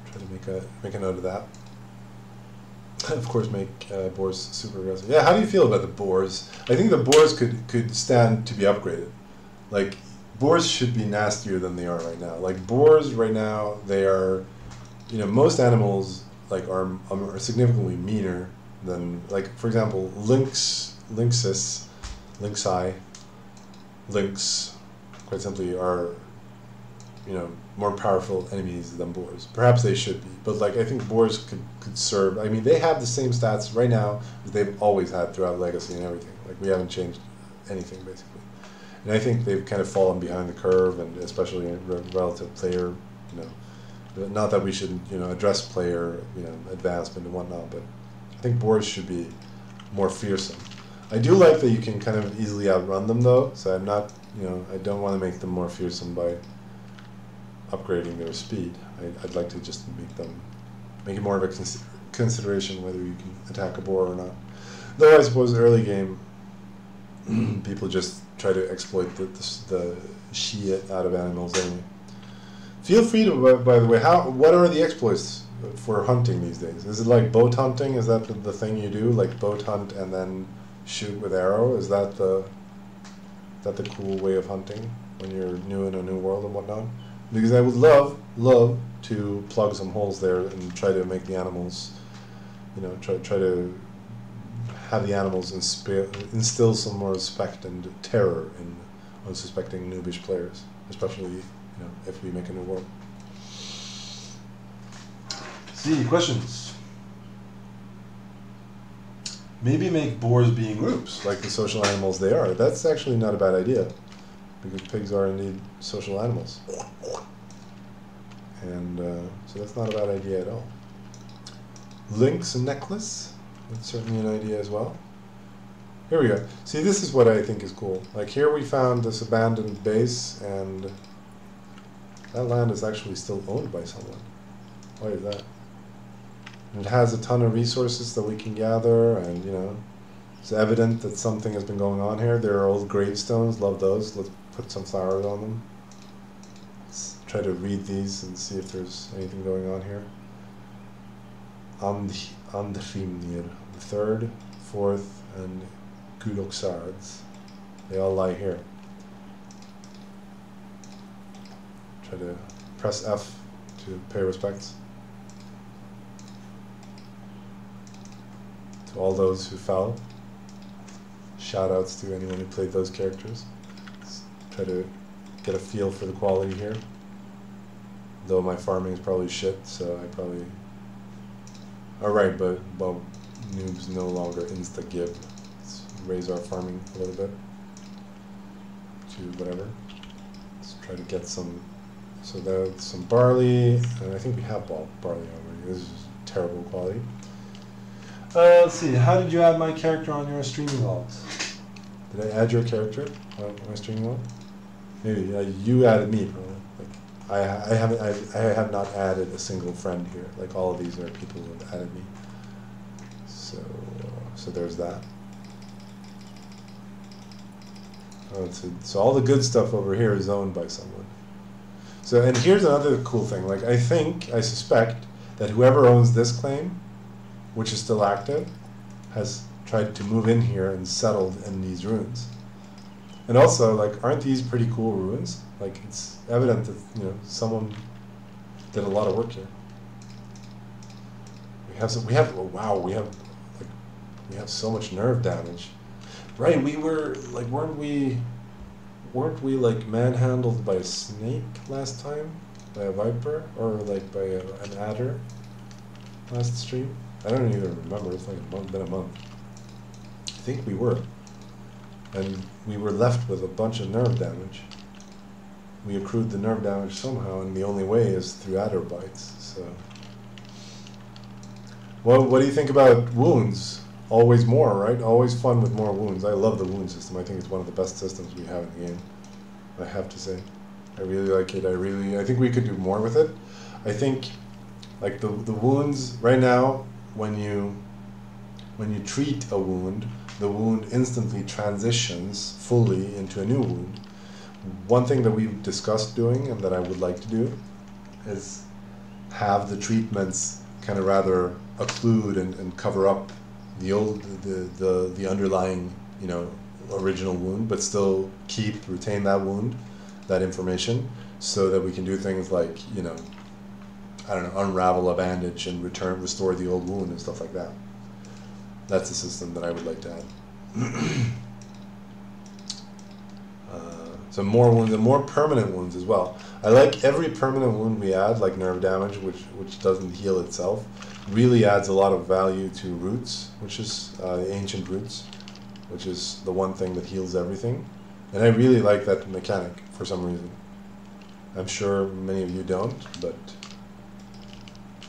Try to make a note of that. Of course, make boars super aggressive. Yeah, how do you feel about the boars? I think the boars could stand to be upgraded. Boars should be nastier than they are right now. Boars right now, they are, most animals are significantly meaner than, for example, lynx, quite simply are, more powerful enemies than boars. Perhaps they should be, but I think boars could serve. I mean, they have the same stats right now as they've always had throughout Legacy and everything. We haven't changed anything basically. And I think they've kind of fallen behind the curve, and especially in relative player, not that we should, address player, advancement and whatnot, but I think boars should be more fearsome. I do like that you can kind of easily outrun them though, so I'm not, I don't want to make them more fearsome by upgrading their speed. I'd like to just make them make it more of a consideration whether you can attack a boar or not. Though I suppose early game, people just try to exploit the shit out of animals anyway. Feel free to, by the way, what are the exploits for hunting these days? Is it like boat hunting? Is that the thing you do, like boat hunt and then shoot with arrow? Is that the cool way of hunting when you're new in a new world and whatnot? Because I would love to plug some holes there and try to make the animals, you know, try to have the animals instill some more respect and terror in unsuspecting noobish players, especially, you know, if we make a new world. See, questions? Maybe make boars be in groups, like the social animals they are. That's actually not a bad idea, because pigs are indeed social animals. And so that's not a bad idea at all. Lynx necklace, that's certainly an idea as well. Here we go. See, this is what I think is cool. Like here we found this abandoned base, and that land is actually still owned by someone. Why is that? And it has a ton of resources that we can gather, and you know, it's evident that something has been going on here. There are old gravestones, love those. Let's put some flowers on them. Let's try to read these and see if there's anything going on here. Andhrimnir, the third, fourth, and Guloxards. They all lie here. Try to press F to pay respects to all those who fell. Shout outs to anyone who played those characters. Let's try to get a feel for the quality here. Though my farming is probably shit, so I probably... Alright, but noobs no longer insta-gib. Let's raise our farming a little bit to whatever. Let's try to get some... So that's some barley, and I think we have barley already. This is terrible quality. Let's see, how did you add my character on your streaming logs? Did I add your character on my streaming log? Maybe, you added me, probably. I have not added a single friend here. Like all of these are people who have added me. So there's that. So all the good stuff over here is owned by someone. So, and here's another cool thing. Like I suspect that whoever owns this claim, which is still active, has tried to move in here and settled in these ruins. And also, like, aren't these pretty cool ruins? Like, it's evident that, you know, someone did a lot of work here. We have so much nerve damage. Right, we were, like, weren't we like manhandled by a snake last time? By a viper? Or like by an adder last stream? I don't even remember, it's like been a month. I think we were. And we were left with a bunch of nerve damage. We accrued the nerve damage somehow, and the only way is through adder bites, so. Well, what do you think about wounds? Always more, right? Always fun with more wounds. I love the wound system. I think it's one of the best systems we have in the game, I have to say. I really like it. I think we could do more with it. I think, like, the wounds, right now, when you treat a wound, the wound instantly transitions fully into a new wound. One thing that we've discussed doing and that I would like to do is have the treatments kind of rather occlude and cover up the underlying, you know, original wound, but still retain that wound, that information, so that we can do things like, you know, I don't know, unravel a bandage and restore the old wound and stuff like that. That's a system that I would like to add. So more wounds and more permanent wounds as well. I like every permanent wound we add, like nerve damage, which doesn't heal itself, really adds a lot of value to roots, which is the ancient roots, which is the one thing that heals everything. And I really like that mechanic for some reason. I'm sure many of you don't, but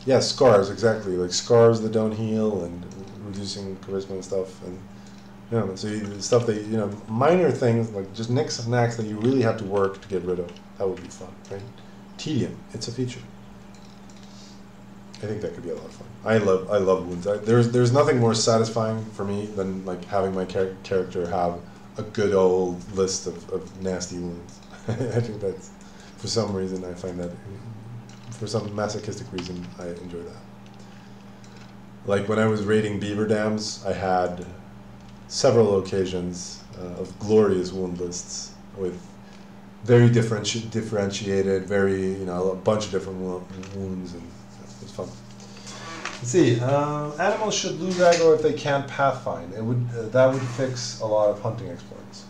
yeah, scars, exactly, like scars that don't heal and reducing charisma and stuff, and you know, so stuff that, you know, minor things like just nicks and knacks that you really have to work to get rid of. That would be fun, right? Tedium, it's a feature. I think that could be a lot of fun. I love wounds. There's nothing more satisfying for me than like having my character have a good old list of nasty wounds. I think that's, for some reason, I find that, for some masochistic reason, I enjoy that. Like when I was raiding beaver dams, I had several occasions of glorious wound lists with very differentiated, very, a bunch of different wounds, and it was fun. Let's see. Animals should lose aggro if they can't pathfind. It would that would fix a lot of hunting exploits.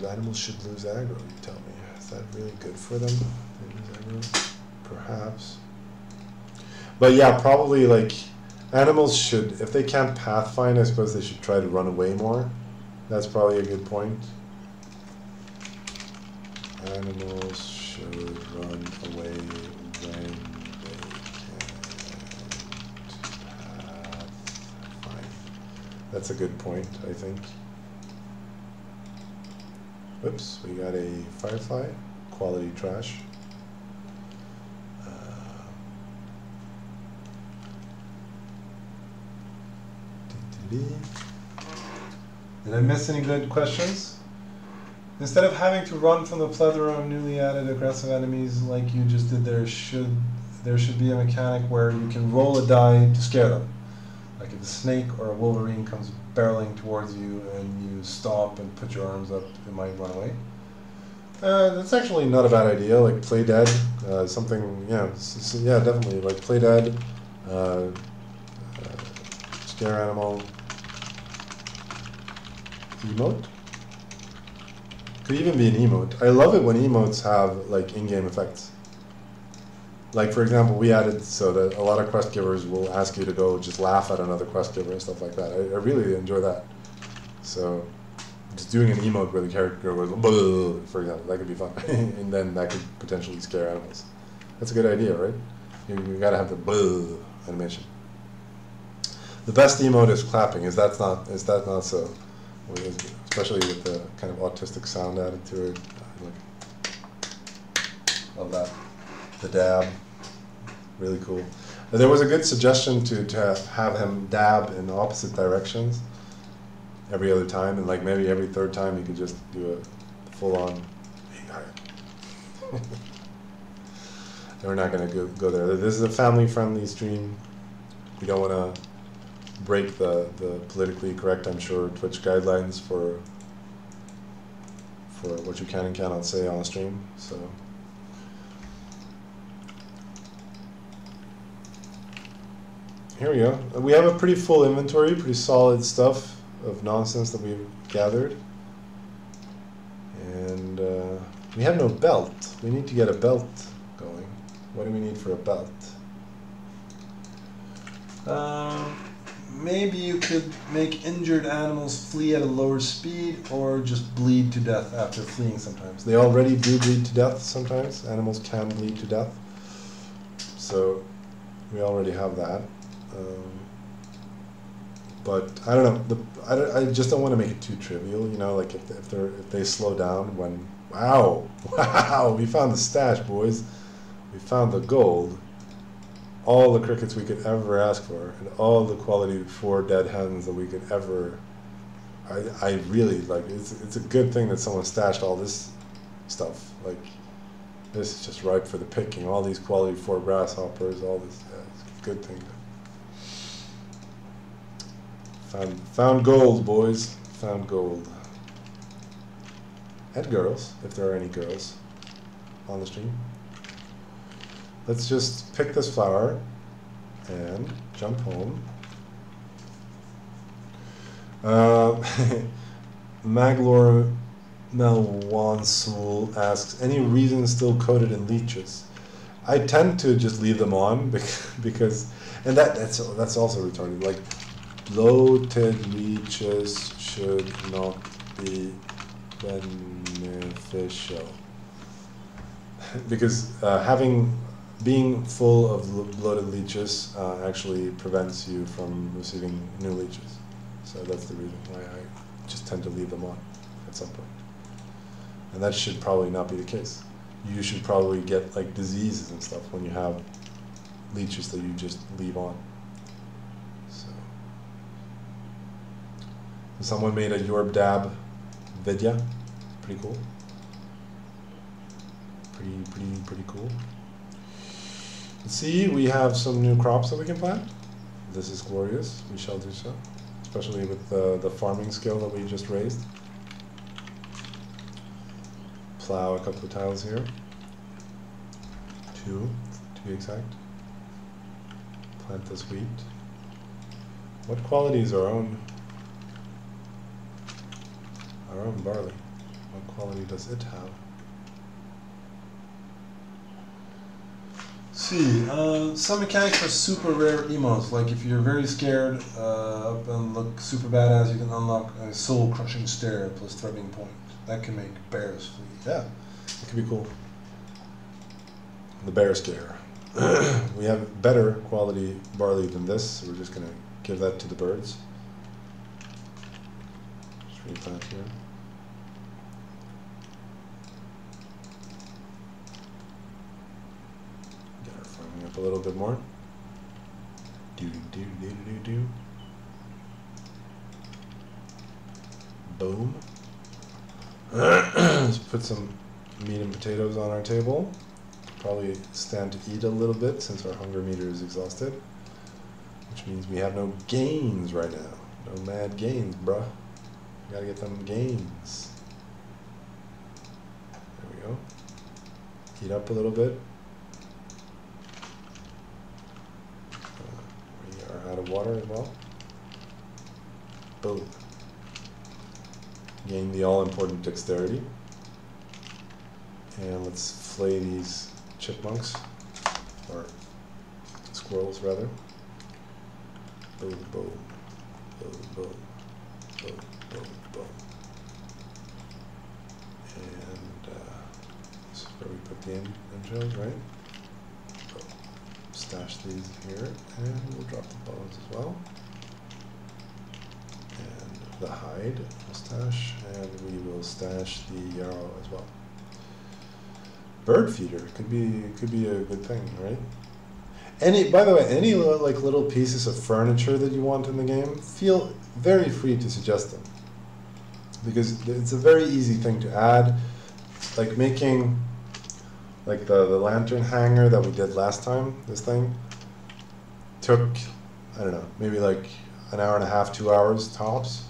Animals should lose aggro. You tell me. Is that really good for them? They lose aggro? Perhaps. But yeah, probably like animals should, if they can't pathfind, I suppose they should try to run away more. That's probably a good point. Animals should run away when they can't pathfind. That's a good point, I think. Whoops, we got a firefly. Quality trash. Did I miss any good questions? Instead of having to run from the plethora of newly added aggressive enemies like you just did, there should be a mechanic where you can roll a die to scare them. Like if a snake or a wolverine comes barreling towards you and you stomp and put your arms up, it might run away. That's actually not a bad idea. Like play dead, something. Yeah, yeah, definitely. Like play dead, scare animal. Emote? Could even be an emote. I love it when emotes have like in-game effects. Like for example, we added so that a lot of quest givers will ask you to go just laugh at another quest giver and stuff like that. I really enjoy that. So just doing an emote where the character goes, for example, that could be fun. And then that could potentially scare animals. That's a good idea, right? You gotta have the animation. The best emote is clapping. Is that not so? Especially with the kind of autistic sound added to it. Love that. The dab. Really cool. There was a good suggestion to have him dab in opposite directions every other time, and like maybe every third time you could just do a full-on. We're not going to go there. This is a family-friendly stream. We don't want to break the politically correct, I'm sure, Twitch guidelines for what you can and cannot say on a stream. So here we go. We have a pretty full inventory, pretty solid stuff of nonsense that we've gathered. And we have no belt. We need to get a belt going. What do we need for a belt? Maybe you could make injured animals flee at a lower speed or just bleed to death after fleeing sometimes. They already do bleed to death sometimes. Animals can bleed to death. So we already have that. But I don't know. I just don't want to make it too trivial. You know, like if they slow down when wow, we found the stash, boys. We found the gold. All the crickets we could ever ask for, and all the quality 4 dead hens that we could ever. I really like. It's a good thing that someone stashed all this stuff. Like this is just ripe for the picking. All these quality 4 grasshoppers. All this. It's a good thing. Found gold, boys. Found gold. And girls, if there are any girls on the stream. Let's just pick this flower and jump home. Maglor Melwansul asks, any reason still coated in leeches? I tend to just leave them on because and that's also retarded. Like bloated leeches should not be beneficial because being full of bloated leeches actually prevents you from receiving new leeches. So that's the reason why I just tend to leave them on at some point. And that should probably not be the case. you should probably get like diseases and stuff when you have leeches that you just leave on. So someone made a Jorb dab video. Pretty cool. Pretty cool. Let's see, we have some new crops that we can plant. This is glorious. We shall do so, especially with the farming skill that we just raised. Plow a couple of tiles here. 2 to be exact. Plant this wheat. What qualities are our own barley? What quality does it have? See, some mechanics are super rare emos. Like if you're very scared up and look super badass, you can unlock a soul crushing stare plus threatening point. That can make bears flee. Yeah, it could be cool. The bear scare. We have better quality barley than this, so we're just gonna give that to the birds. Just replant here. Up a little bit more. Do. Boom. Let's put some meat and potatoes on our table. Probably stand to eat a little bit since our hunger meter is exhausted. Which means we have no gains right now. No mad gains, bruh. We gotta get them gains. There we go. Heat up a little bit. Out of water as well. Boom. Gain the all-important dexterity. And let's flay these chipmunks, or squirrels rather. Boom, boom, boom, boom, boom, boom, boom. And this is where we put the entrails, right? Stash these here, and we'll drop the bones as well. And the hide we'll stash, and we will stash the yarrow as well. Bird feeder could be a good thing, right? By the way, any little pieces of furniture that you want in the game, feel very free to suggest them, because it's a very easy thing to add, like making. Like the lantern hanger that we did last time, this thing took, I don't know, maybe like an hour and a half, 2 hours tops.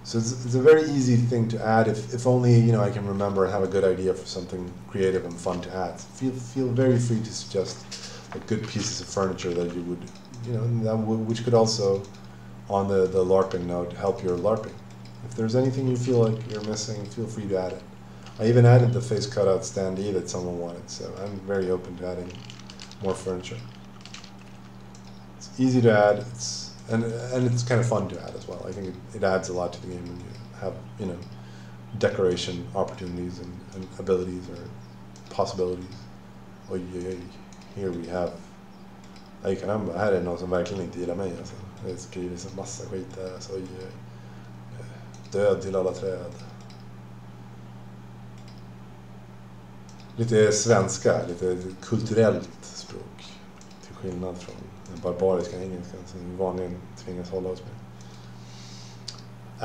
So it's a very easy thing to add if only, you know, I can remember and have a good idea for something creative and fun to add. Feel very free to suggest like good pieces of furniture that you would, you know, which could also, on the LARPing note, help your LARPing. If there's anything you feel like you're missing, feel free to add it. I even added the face cutout standee that someone wanted, so I'm very open to adding more furniture. It's easy to add, and it's kind of fun to add as well. I think it adds a lot to the game when you have, you know, decoration opportunities and abilities or possibilities. Oj, here we have. Aj caramba, här är någon som verkligen inte gillar mig alltså. Det skriver så massa skit där, alltså, oj, död till alla träd. Lite svenska, lite kulturellt språk. Till skillnad från den barbariska engelskan som vi vanligen tvingas hålla oss med.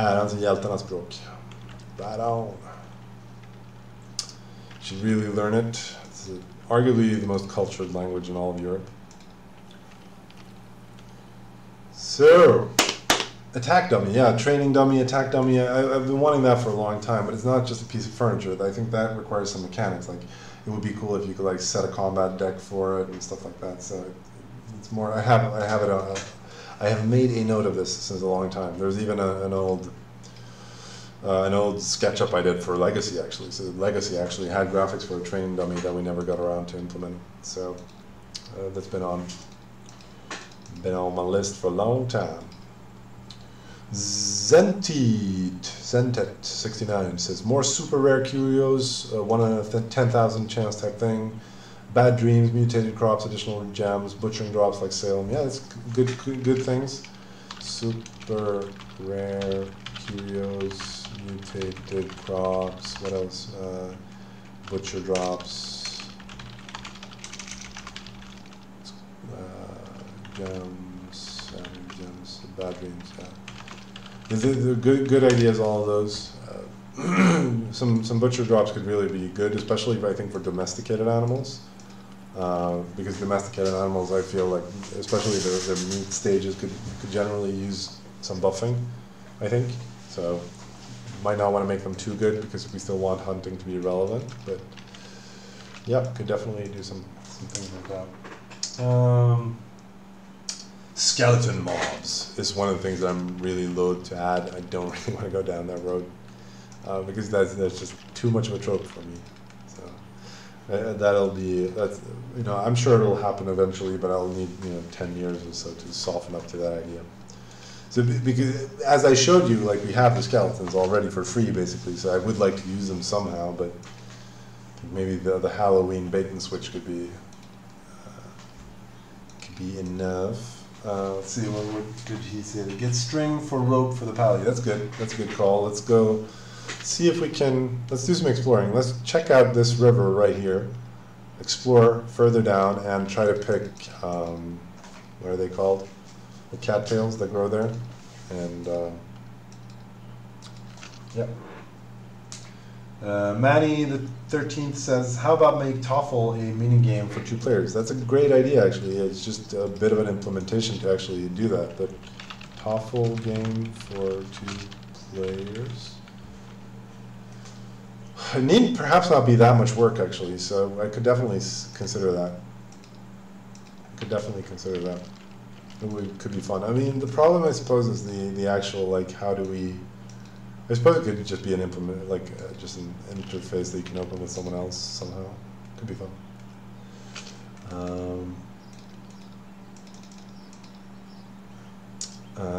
Ärans och hjältarnas språk. Right on. You should really learn it. It's arguably the most cultured language in all of Europe. So, attack dummy, yeah, training dummy, attack dummy. I've been wanting that for a long time, but it's not just a piece of furniture. I think that requires some mechanics. Like, it would be cool if you could like set a combat deck for it and stuff like that. So it's more. I have made a note of this since a long time. There's even an old SketchUp I did for Legacy actually. So Legacy actually had graphics for a training dummy that we never got around to implement. So that's been on my list for a long time. Zentet69 says more super rare curios, 1 in a 10,000 chance type thing. Bad dreams, mutated crops, additional gems, butchering drops like Salem. Yeah, that's good things. Super rare curios, mutated crops. What else? Butcher drops. gems, bad dreams. Yeah. The good ideas, all of those. Some butcher drops could really be good, especially if I think for domesticated animals. Because domesticated animals, I feel like, especially their meat stages, could generally use some buffing, I think. So, might not want to make them too good because we still want hunting to be relevant. But yeah, could definitely do some things like that. Skeleton mobs is one of the things that I'm really loath to add. I don't really want to go down that road because that's just too much of a trope for me. That's I'm sure it'll happen eventually, but I'll need 10 years or so to soften up to that idea. So because as I showed you, like we have the skeletons already for free basically, so I would like to use them somehow, but maybe the Halloween bait and switch could be enough. Let's see, what did he say? Get string for rope for the pally. That's good. That's a good call. Let's go see if we can. Let's do some exploring. Let's check out this river right here. Explore further down and try to pick what are they called? The cattails that grow there. And yep. Manny the 13th says, how about make TOEFL a mini game for 2 players? That's a great idea, actually. It's just a bit of an implementation to actually do that. But TOEFL game for 2 players. It need perhaps not be that much work, actually. So I could definitely consider that. It could be fun. I mean, the problem, I suppose, is the actual, like, how do we... I suppose it could just be an just an interface that you can open with someone else somehow. Could be fun.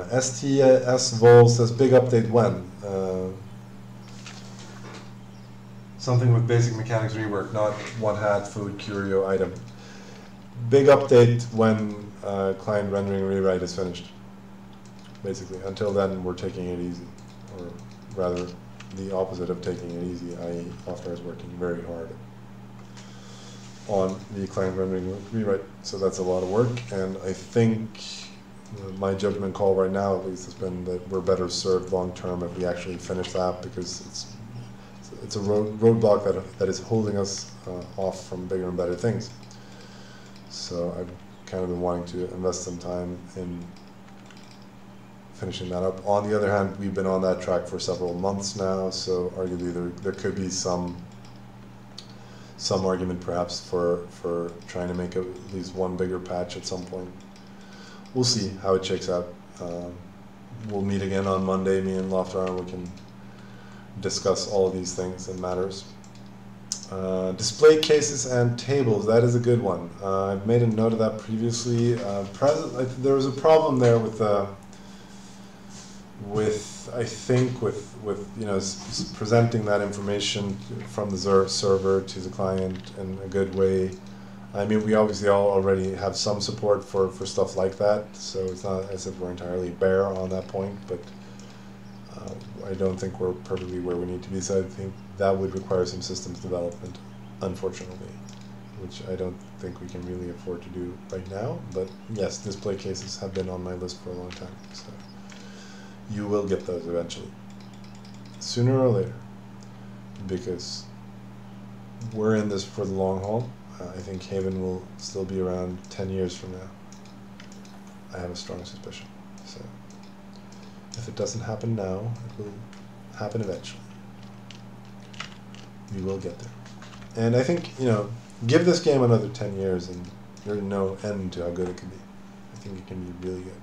STS Vol says, big update when? Something with basic mechanics rework, not one hat, food, curio, item. Big update when client rendering rewrite is finished. Basically, until then, we're taking it easy. Or rather, the opposite of taking it easy, i.e. Software is working very hard on the client rendering rewrite. So that's a lot of work, and I think my judgment call right now, at least, has been that we're better served long term if we actually finish that, because it's a roadblock that is holding us off from bigger and better things. So I've kind of been wanting to invest some time in finishing that up. On the other hand, we've been on that track for several months now, so arguably there could be some argument perhaps for trying to make at least one bigger patch at some point. We'll see how it shakes out. We'll meet again on Monday, me and Loftar, and we can discuss all of these things and matters. Display cases and tables, that is a good one. I've made a note of that previously. There was a problem there with presenting that information from the server to the client in a good way. I mean, we obviously all already have some support for stuff like that, so it's not as if we're entirely bare on that point, but I don't think we're perfectly where we need to be, so I think that would require some systems development, unfortunately, which I don't think we can really afford to do right now. But yes, display cases have been on my list for a long time, so you will get those eventually, sooner or later, because we're in this for the long haul. I think Haven will still be around 10 years from now. I have a strong suspicion. So if it doesn't happen now, it will happen eventually. We will get there. And I think, give this game another 10 years and there's no end to how good it can be. I think it can be really good.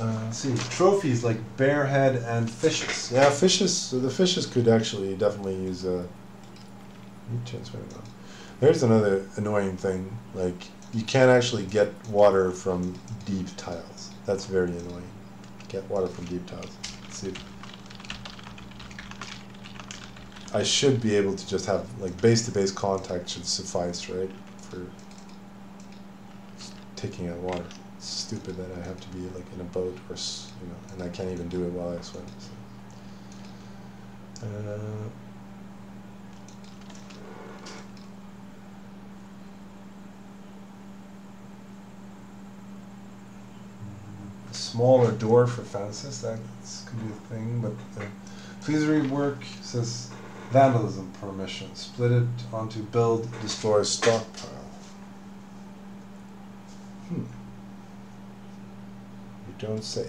Let's see, trophies like bear head and fishes. Yeah, fishes. So the fishes could actually definitely use a. There's another annoying thing. Like, you can't actually get water from deep tiles. That's very annoying. Get water from deep tiles. Let's see. I should be able to just have like base-to-base contact should suffice, right, for taking out water. It's stupid that I have to be like in a boat or and I can't even do it while I swim. So. smaller door for fences. That could be a thing, but please rework, says vandalism permission. Split it onto build, destroy, stockpile. You don't say.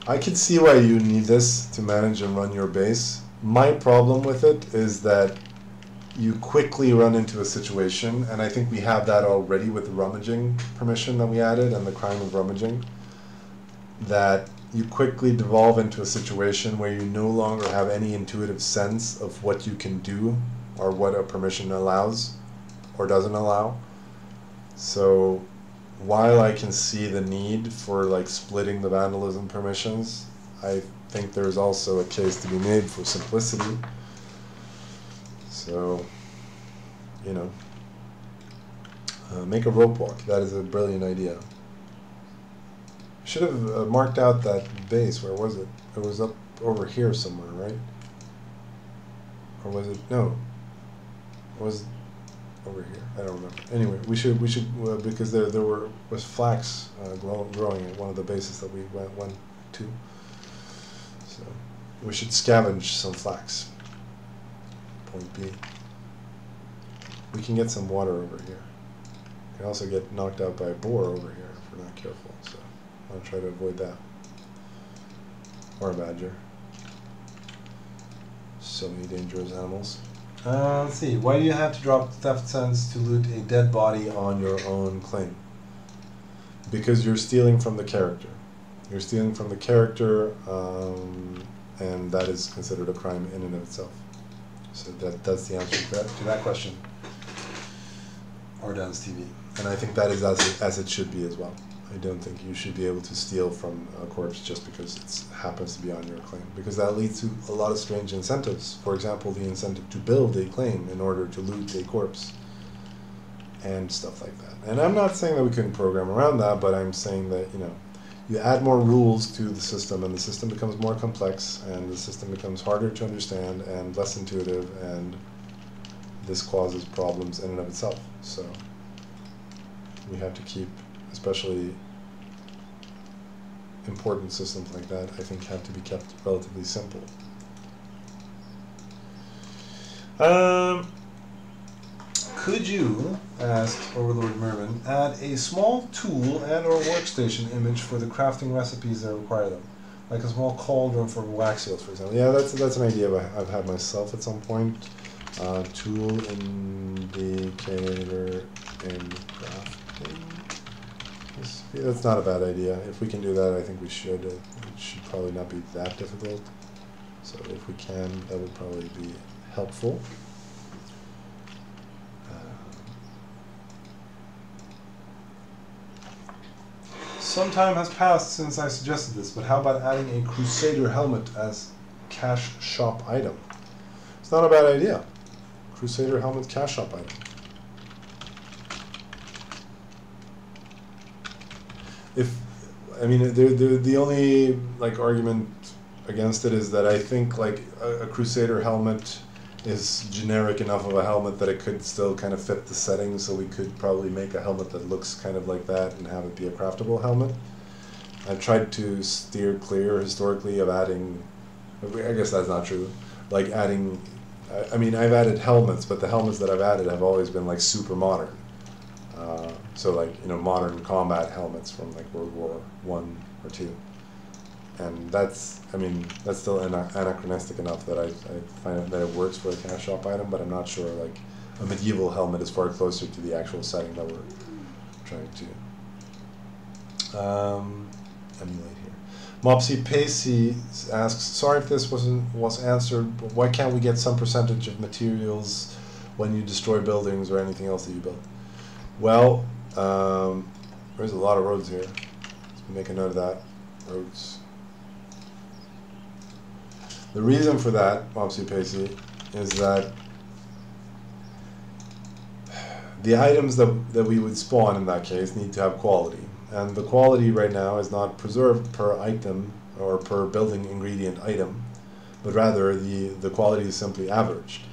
I can see why you need this to manage and run your base. My problem with it is that you quickly run into a situation, and I think we have that already with the rummaging permission that we added and the crime of rummaging, that you quickly devolve into a situation where you no longer have any intuitive sense of what you can do or what a permission allows or doesn't allow. So while I can see the need for like splitting the vandalism permissions, I think there's also a case to be made for simplicity. So, you know, make a rope walk. That is a brilliant idea. Should have marked out that base. Where was it? It was up over here somewhere, right? Or was it? No. It was over here. I don't remember. Anyway, we should because there was flax growing at one of the bases that we went to. So we should scavenge some flax. Point B. We can get some water over here. We can also get knocked out by a boar over here if we're not careful. So I'll try to avoid that. Or a badger. So many dangerous animals. Let's see. Why do you have to drop theft sense to loot a dead body on your own claim? Because you're stealing from the character. You're stealing from the character, and that is considered a crime in and of itself. So that's the answer to that question. Or Dan's TV. And I think that is as it should be as well. I don't think you should be able to steal from a corpse just because it happens to be on your claim, because that leads to a lot of strange incentives. For example, the incentive to build a claim in order to loot a corpse and stuff like that. And I'm not saying that we couldn't program around that, but I'm saying that, you know, you add more rules to the system and the system becomes more complex and the system becomes harder to understand and less intuitive, and this causes problems in and of itself. So we have to keep, especially important systems like that, I think have to be kept relatively simple. Could you, asked Overlord Mervyn, add a small tool and or workstation image for the crafting recipes that require them? Like a small cauldron for wax seals, for example. Yeah, that's an idea I've had myself at some point. Tool indicator in crafting. That's not a bad idea. If we can do that, I think we should. It should probably not be that difficult. So if we can, that would probably be helpful. Some time has passed since I suggested this, but how about adding a Crusader helmet as cash shop item? It's not a bad idea. Crusader helmet cash shop item. The only like argument against it is that I think like a Crusader helmet is generic enough of a helmet that it could still kind of fit the settings, so we could probably make a helmet that looks kind of like that and have it be a craftable helmet. I've tried to steer clear historically of adding, I guess that's not true, like adding, I mean I've added helmets, but the helmets that I've added have always been like super modern. So like, you know, modern combat helmets from like World War I or II. And that's still anachronistic enough that I find that it works for a cash shop item, but I'm not sure like a medieval helmet is far closer to the actual setting that we're trying to emulate here. Mopsy Pacey asks, sorry if this was answered, but why can't we get some percentage of materials when you destroy buildings or anything else that you build? Well, there's a lot of roads here. Let's make a note of that. Roads. The reason for that, Mopsy Pacey, is that the items that we would spawn in that case need to have quality. And the quality right now is not preserved per item or per building ingredient item, but rather the quality is simply averaged.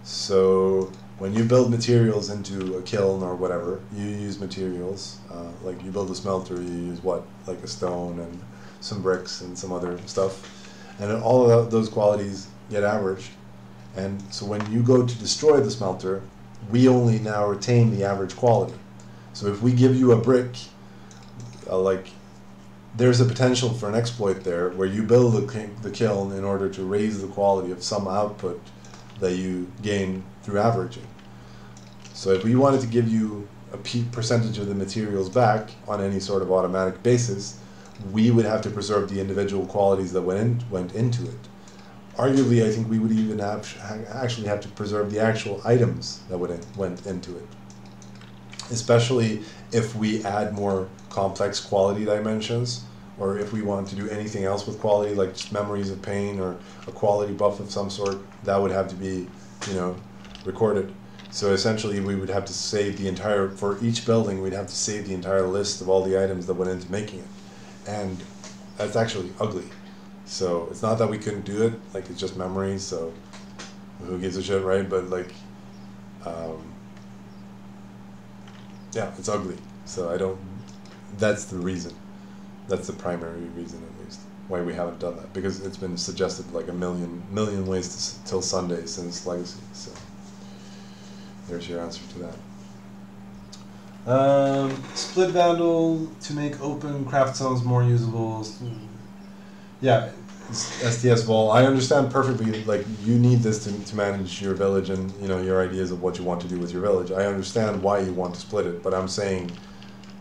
So when you build materials into a kiln or whatever, you use materials, like you build a smelter, you use what? Like a stone and some bricks and some other stuff. And all of those qualities get averaged. And so when you go to destroy the smelter, we only now retain the average quality. So if we give you a brick, there's a potential for an exploit there where you build the kiln in order to raise the quality of some output that you gain through averaging. So if we wanted to give you a percentage of the materials back on any sort of automatic basis, we would have to preserve the individual qualities that went into it. Arguably, I think we would even actually have to preserve the actual items that went into it. Especially if we add more complex quality dimensions, or if we want to do anything else with quality, like just memories of pain or a quality buff of some sort, that would have to be, recorded. So essentially, we would have to save the entire, for each building, we'd have to save the entire list of all the items that went into making it. And that's actually ugly. So it's not that we couldn't do it, like it's just memory, so who gives a shit, right? But yeah, it's ugly. So that's the reason. That's the primary reason, at least, why we haven't done that. Because it's been suggested like a million ways till Sunday since Legacy. So there's your answer to that. Split Vandal to make open craft zones more usable. Yeah, STS Vol. I understand perfectly. Like, you need this to manage your village and your ideas of what you want to do with your village. I understand why you want to split it, but I'm saying,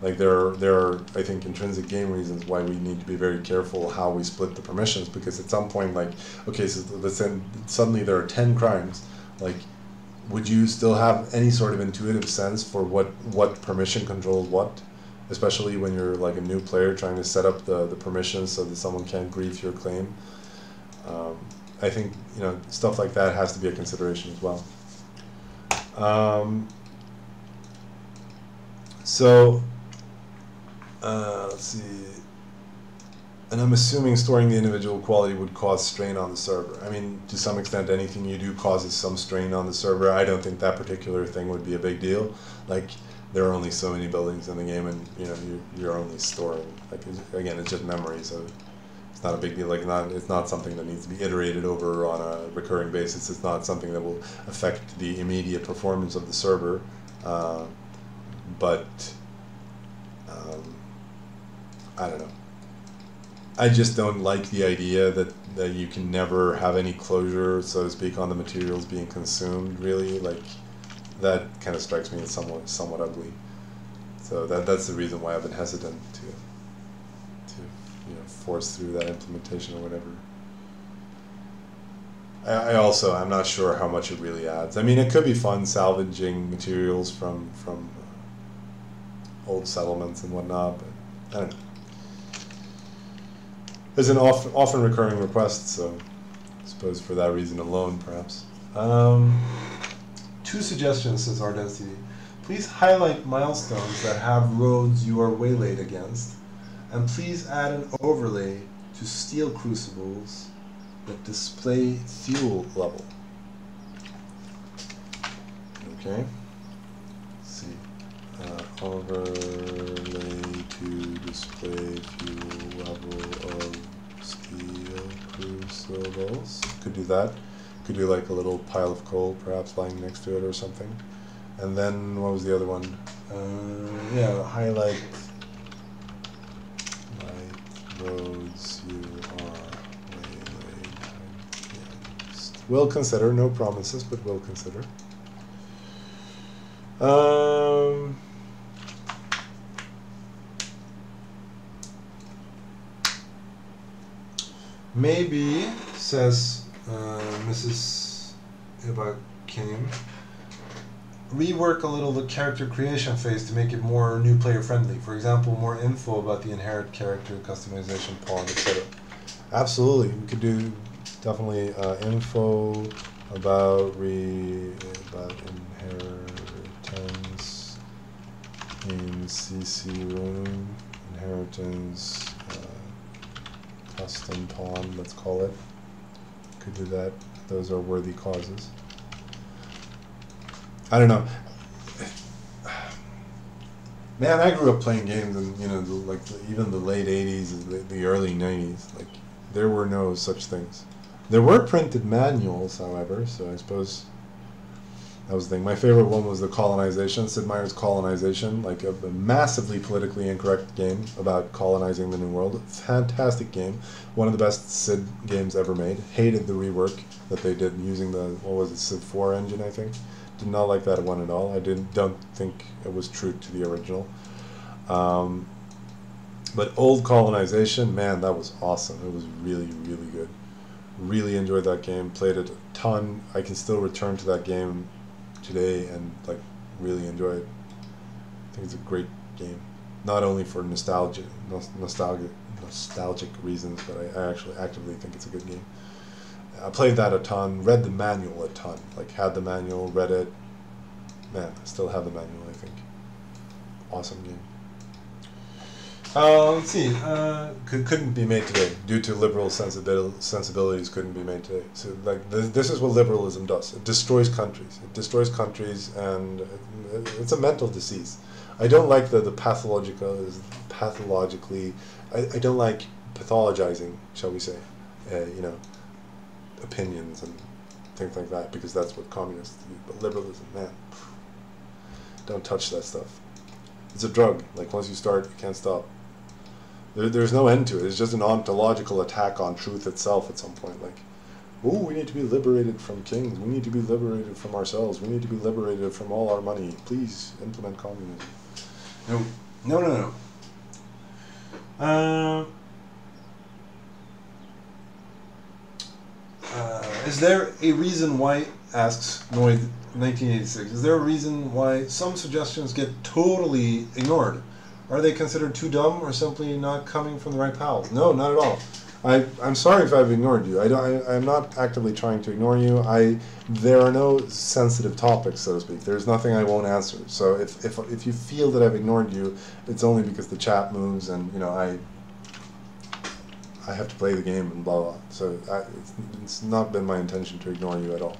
like, there are I think intrinsic game reasons why we need to be very careful how we split the permissions, because at some point, like, okay, so let's say suddenly there are 10 crimes, like, would you still have any sort of intuitive sense for what permission controls what? Especially when you're like a new player trying to set up the permissions so that someone can't grief your claim. I think stuff like that has to be a consideration as well. Let's see. And I'm assuming storing the individual quality would cause strain on the server. I mean, to some extent, anything you do causes some strain on the server. I don't think that particular thing would be a big deal. Like, there are only so many buildings in the game, and you're only storing. Like, again, it's just memory, so it's not a big deal. Like, it's not something that needs to be iterated over on a recurring basis. It's not something that will affect the immediate performance of the server. But I don't know. I just don't like the idea that you can never have any closure, so to speak, on the materials being consumed. Really, like, that kind of strikes me as somewhat ugly. So that's the reason why I've been hesitant to force through that implementation or whatever. I'm not sure how much it really adds. I mean, it could be fun salvaging materials from old settlements and whatnot, but I don't know. There's an often recurring request, so I suppose for that reason alone, perhaps. 2 suggestions, says our density. Please highlight milestones that have roads you are waylaid against, and please add an overlay to steel crucibles that display fuel level. Okay. Let's see. Overlay to display fuel level of steel crucibles. Could do that. Could do like a little pile of coal perhaps lying next to it or something. And then what was the other one? Yeah, highlight roads you are waylaid against. We'll consider, no promises, but we'll consider. Maybe, says Mrs. Ibakim, rework a little the character creation phase to make it more new player friendly. For example, more info about the inherit character, customization pawn, etc. Absolutely, we could do definitely info about inheritance in CC room, inheritance custom pawn, let's call it. could do that. Those are worthy causes. I don't know. Man, I grew up playing games in, you know, like even the late 80s and the early 90s. Like, there were no such things. There were printed manuals, however, so I suppose that was the thing. My favorite one was the Colonization, Sid Meier's Colonization, like a massively politically incorrect game about colonizing the New World. Fantastic game. One of the best Sid games ever made. Hated the rework that they did using the, what was it, Sid 4 engine, I think. Did not like that one at all. I don't think it was true to the original. But old Colonization, man, that was awesome. It was really, really good. Really enjoyed that game. Played it a ton. I can still return to that game today and like really enjoy it. I think it's a great game. Not only for nostalgic reasons, but I actually actively think it's a good game. I played that a ton, read the manual a ton, like had the manual, read it. Man, I still have the manual, I think. Awesome game. Let's see, couldn't be made today, due to liberal sensibilities couldn't be made today. So like, this is what liberalism does. It destroys countries. It destroys countries, and it's a mental disease. I don't like the pathologically, I don't like pathologizing, shall we say, you know, opinions and things like that, because that's what communists do. But liberalism, man, don't touch that stuff. It's a drug. Like, once you start, you can't stop. There's no end to it. It's just an ontological attack on truth itself at some point. Like, oh, we need to be liberated from kings. We need to be liberated from ourselves. We need to be liberated from all our money. Please implement communism. No. Is there a reason why, asks Noid 1986, is there a reason why some suggestions get totally ignored? Are they considered too dumb or simply not coming from the right pals? No, not at all. I'm sorry if I've ignored you. I'm not actively trying to ignore you. There are no sensitive topics, so to speak. There's nothing I won't answer. So if you feel that I've ignored you, it's only because the chat moves and, you know, I have to play the game and blah blah. So it's not been my intention to ignore you at all.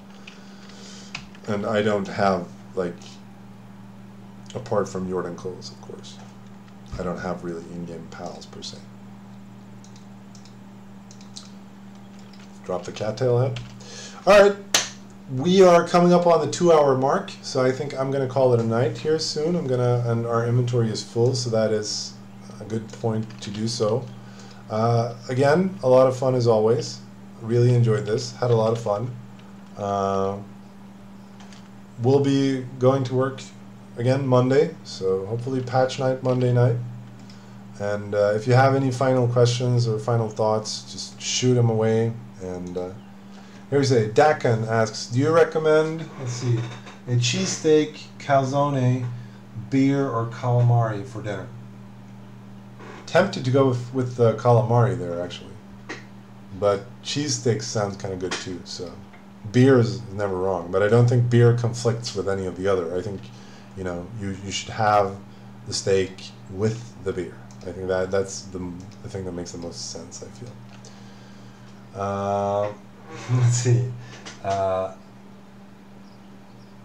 And I don't have, like, apart from Jordan Close, of course, I don't have really in-game pals per se. Drop the cattail head. Alright, we are coming up on the 2-hour mark, so I think I'm going to call it a night here soon. And our inventory is full, so that is a good point to do so. Again, a lot of fun as always. Really enjoyed this. Had a lot of fun. We'll be going to work again Monday, so hopefully patch night Monday night. And if you have any final questions or final thoughts, just shoot them away. And here's a Dakan asks, do you recommend, let's see, a cheesesteak, calzone, beer, or calamari for dinner? Tempted to go with the calamari there, actually. But cheesesteak sounds kind of good too, so beer is never wrong. But I don't think beer conflicts with any of the other. I think, you know, you should have the steak with the beer. I think that's the thing that makes the most sense, I feel. Let's see.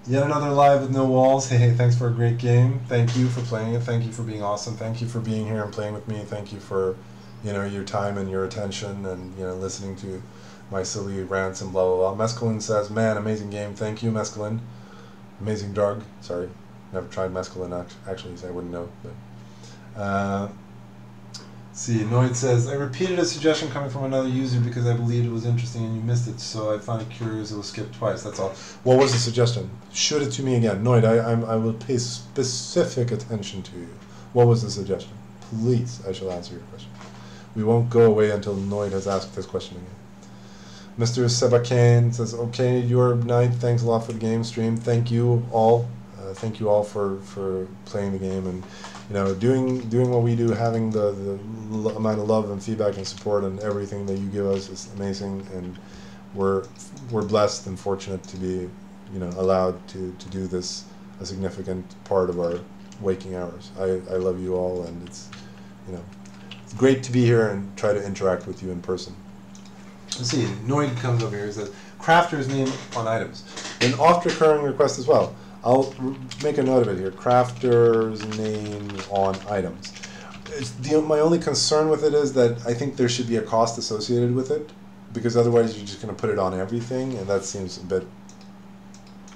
Yet another live with no walls. Hey, thanks for a great game. Thank you for playing it. Thank you for being awesome. Thank you for being here and playing with me. Thank you for, you know, your time and your attention and, you know, listening to my silly rants and blah, blah, blah. Mescaline says, man, amazing game. Thank you, Mescaline. Amazing drug. Sorry. Never tried mescaline, actually, so I wouldn't know. But see, Noid says, I repeated a suggestion coming from another user because I believed it was interesting and you missed it, so I found it curious. It was skipped twice, that's all. What was the suggestion? Shoot it to me again. Noid, I will pay specific attention to you. What was the suggestion? Please, I shall answer your question. We won't go away until Noid has asked this question again. Mr. Sebakane says, okay, your night, thanks a lot for the game stream. Thank you all. Thank you all for playing the game and, you know, doing what we do, having the amount of love and feedback and support and everything that you give us is amazing, and we're blessed and fortunate to be, you know, allowed to do this, a significant part of our waking hours. I love you all, and it's, you know, it's great to be here and try to interact with you in person. Let's see, Noid comes over here and says, crafter's name on items. An oft-recurring request as well. I'll make a note of it here. Crafter's name on items. My only concern with it is that I think there should be a cost associated with it, because otherwise you're just going to put it on everything, and that seems a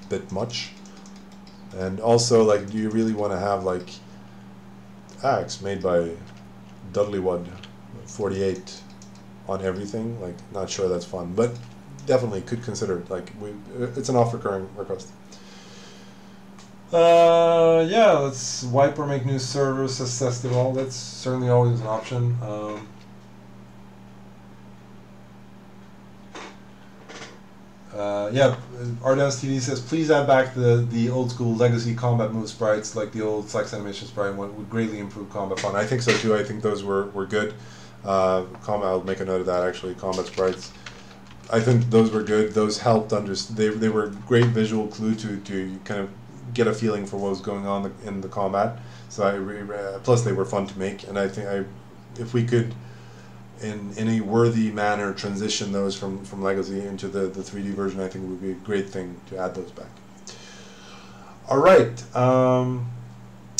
bit much. And also, like, do you really want to have, like, axe made by Dudleywood 48 on everything? Like, not sure that's fun, but definitely could consider it. Like, it's an off-recurring request. Yeah, let's wipe or make new servers, assess them all. That's certainly always an option. Yeah, Ardance TV says, please add back the old school legacy combat move sprites, like the old flex animation sprite one, would greatly improve combat fun. I think so too. I think those were good. I'll make a note of that, actually, combat sprites. I think those were good. Those helped they were great visual clue to kind of get a feeling for what was going on in the combat. So plus they were fun to make, and I think if we could in a worthy manner transition those from Legacy into the 3D version, I think it would be a great thing to add those back. All right.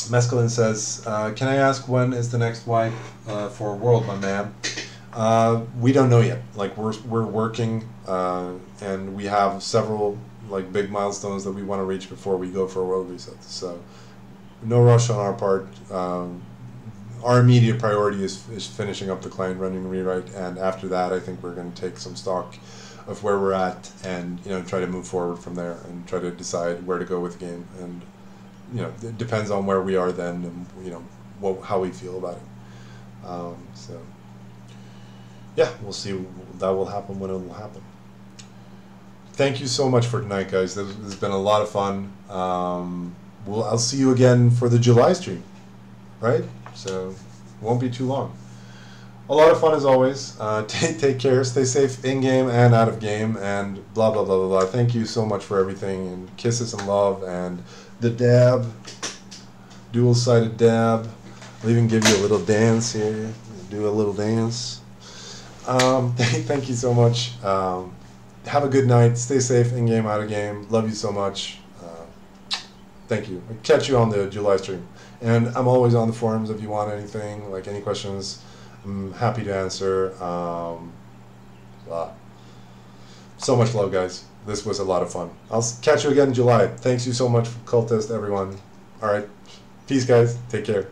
Mescaline says, can I ask when is the next wipe for World, my man? We don't know yet. Like, we're working, and we have several like big milestones that we want to reach before we go for a world reset. So no rush on our part. Our immediate priority is finishing up the client running rewrite, and after that I think we're going to take some stock of where we're at and, you know, try to move forward from there and try to decide where to go with the game. And, you know, it depends on where we are then, and, you know, how we feel about it. So yeah, we'll see. That will happen when it will happen. Thank you so much for tonight, guys. This has been a lot of fun. I'll see you again for the July stream, right? So it won't be too long. A lot of fun as always. Take care, stay safe in game and out of game, and blah blah blah blah blah. Thank you so much for everything, and kisses and love, and the dab, dual-sided dab. I'll even give you a little dance here. Do a little dance. Thank you so much. Have a good night. Stay safe in game, out of game. Love you so much. Thank you. I'll catch you on the July stream. And I'm always on the forums if you want anything, like any questions. I'm happy to answer. So much love, guys. This was a lot of fun. I'll catch you again in July. Thanks you so much, Cultist, everyone. All right. Peace, guys. Take care.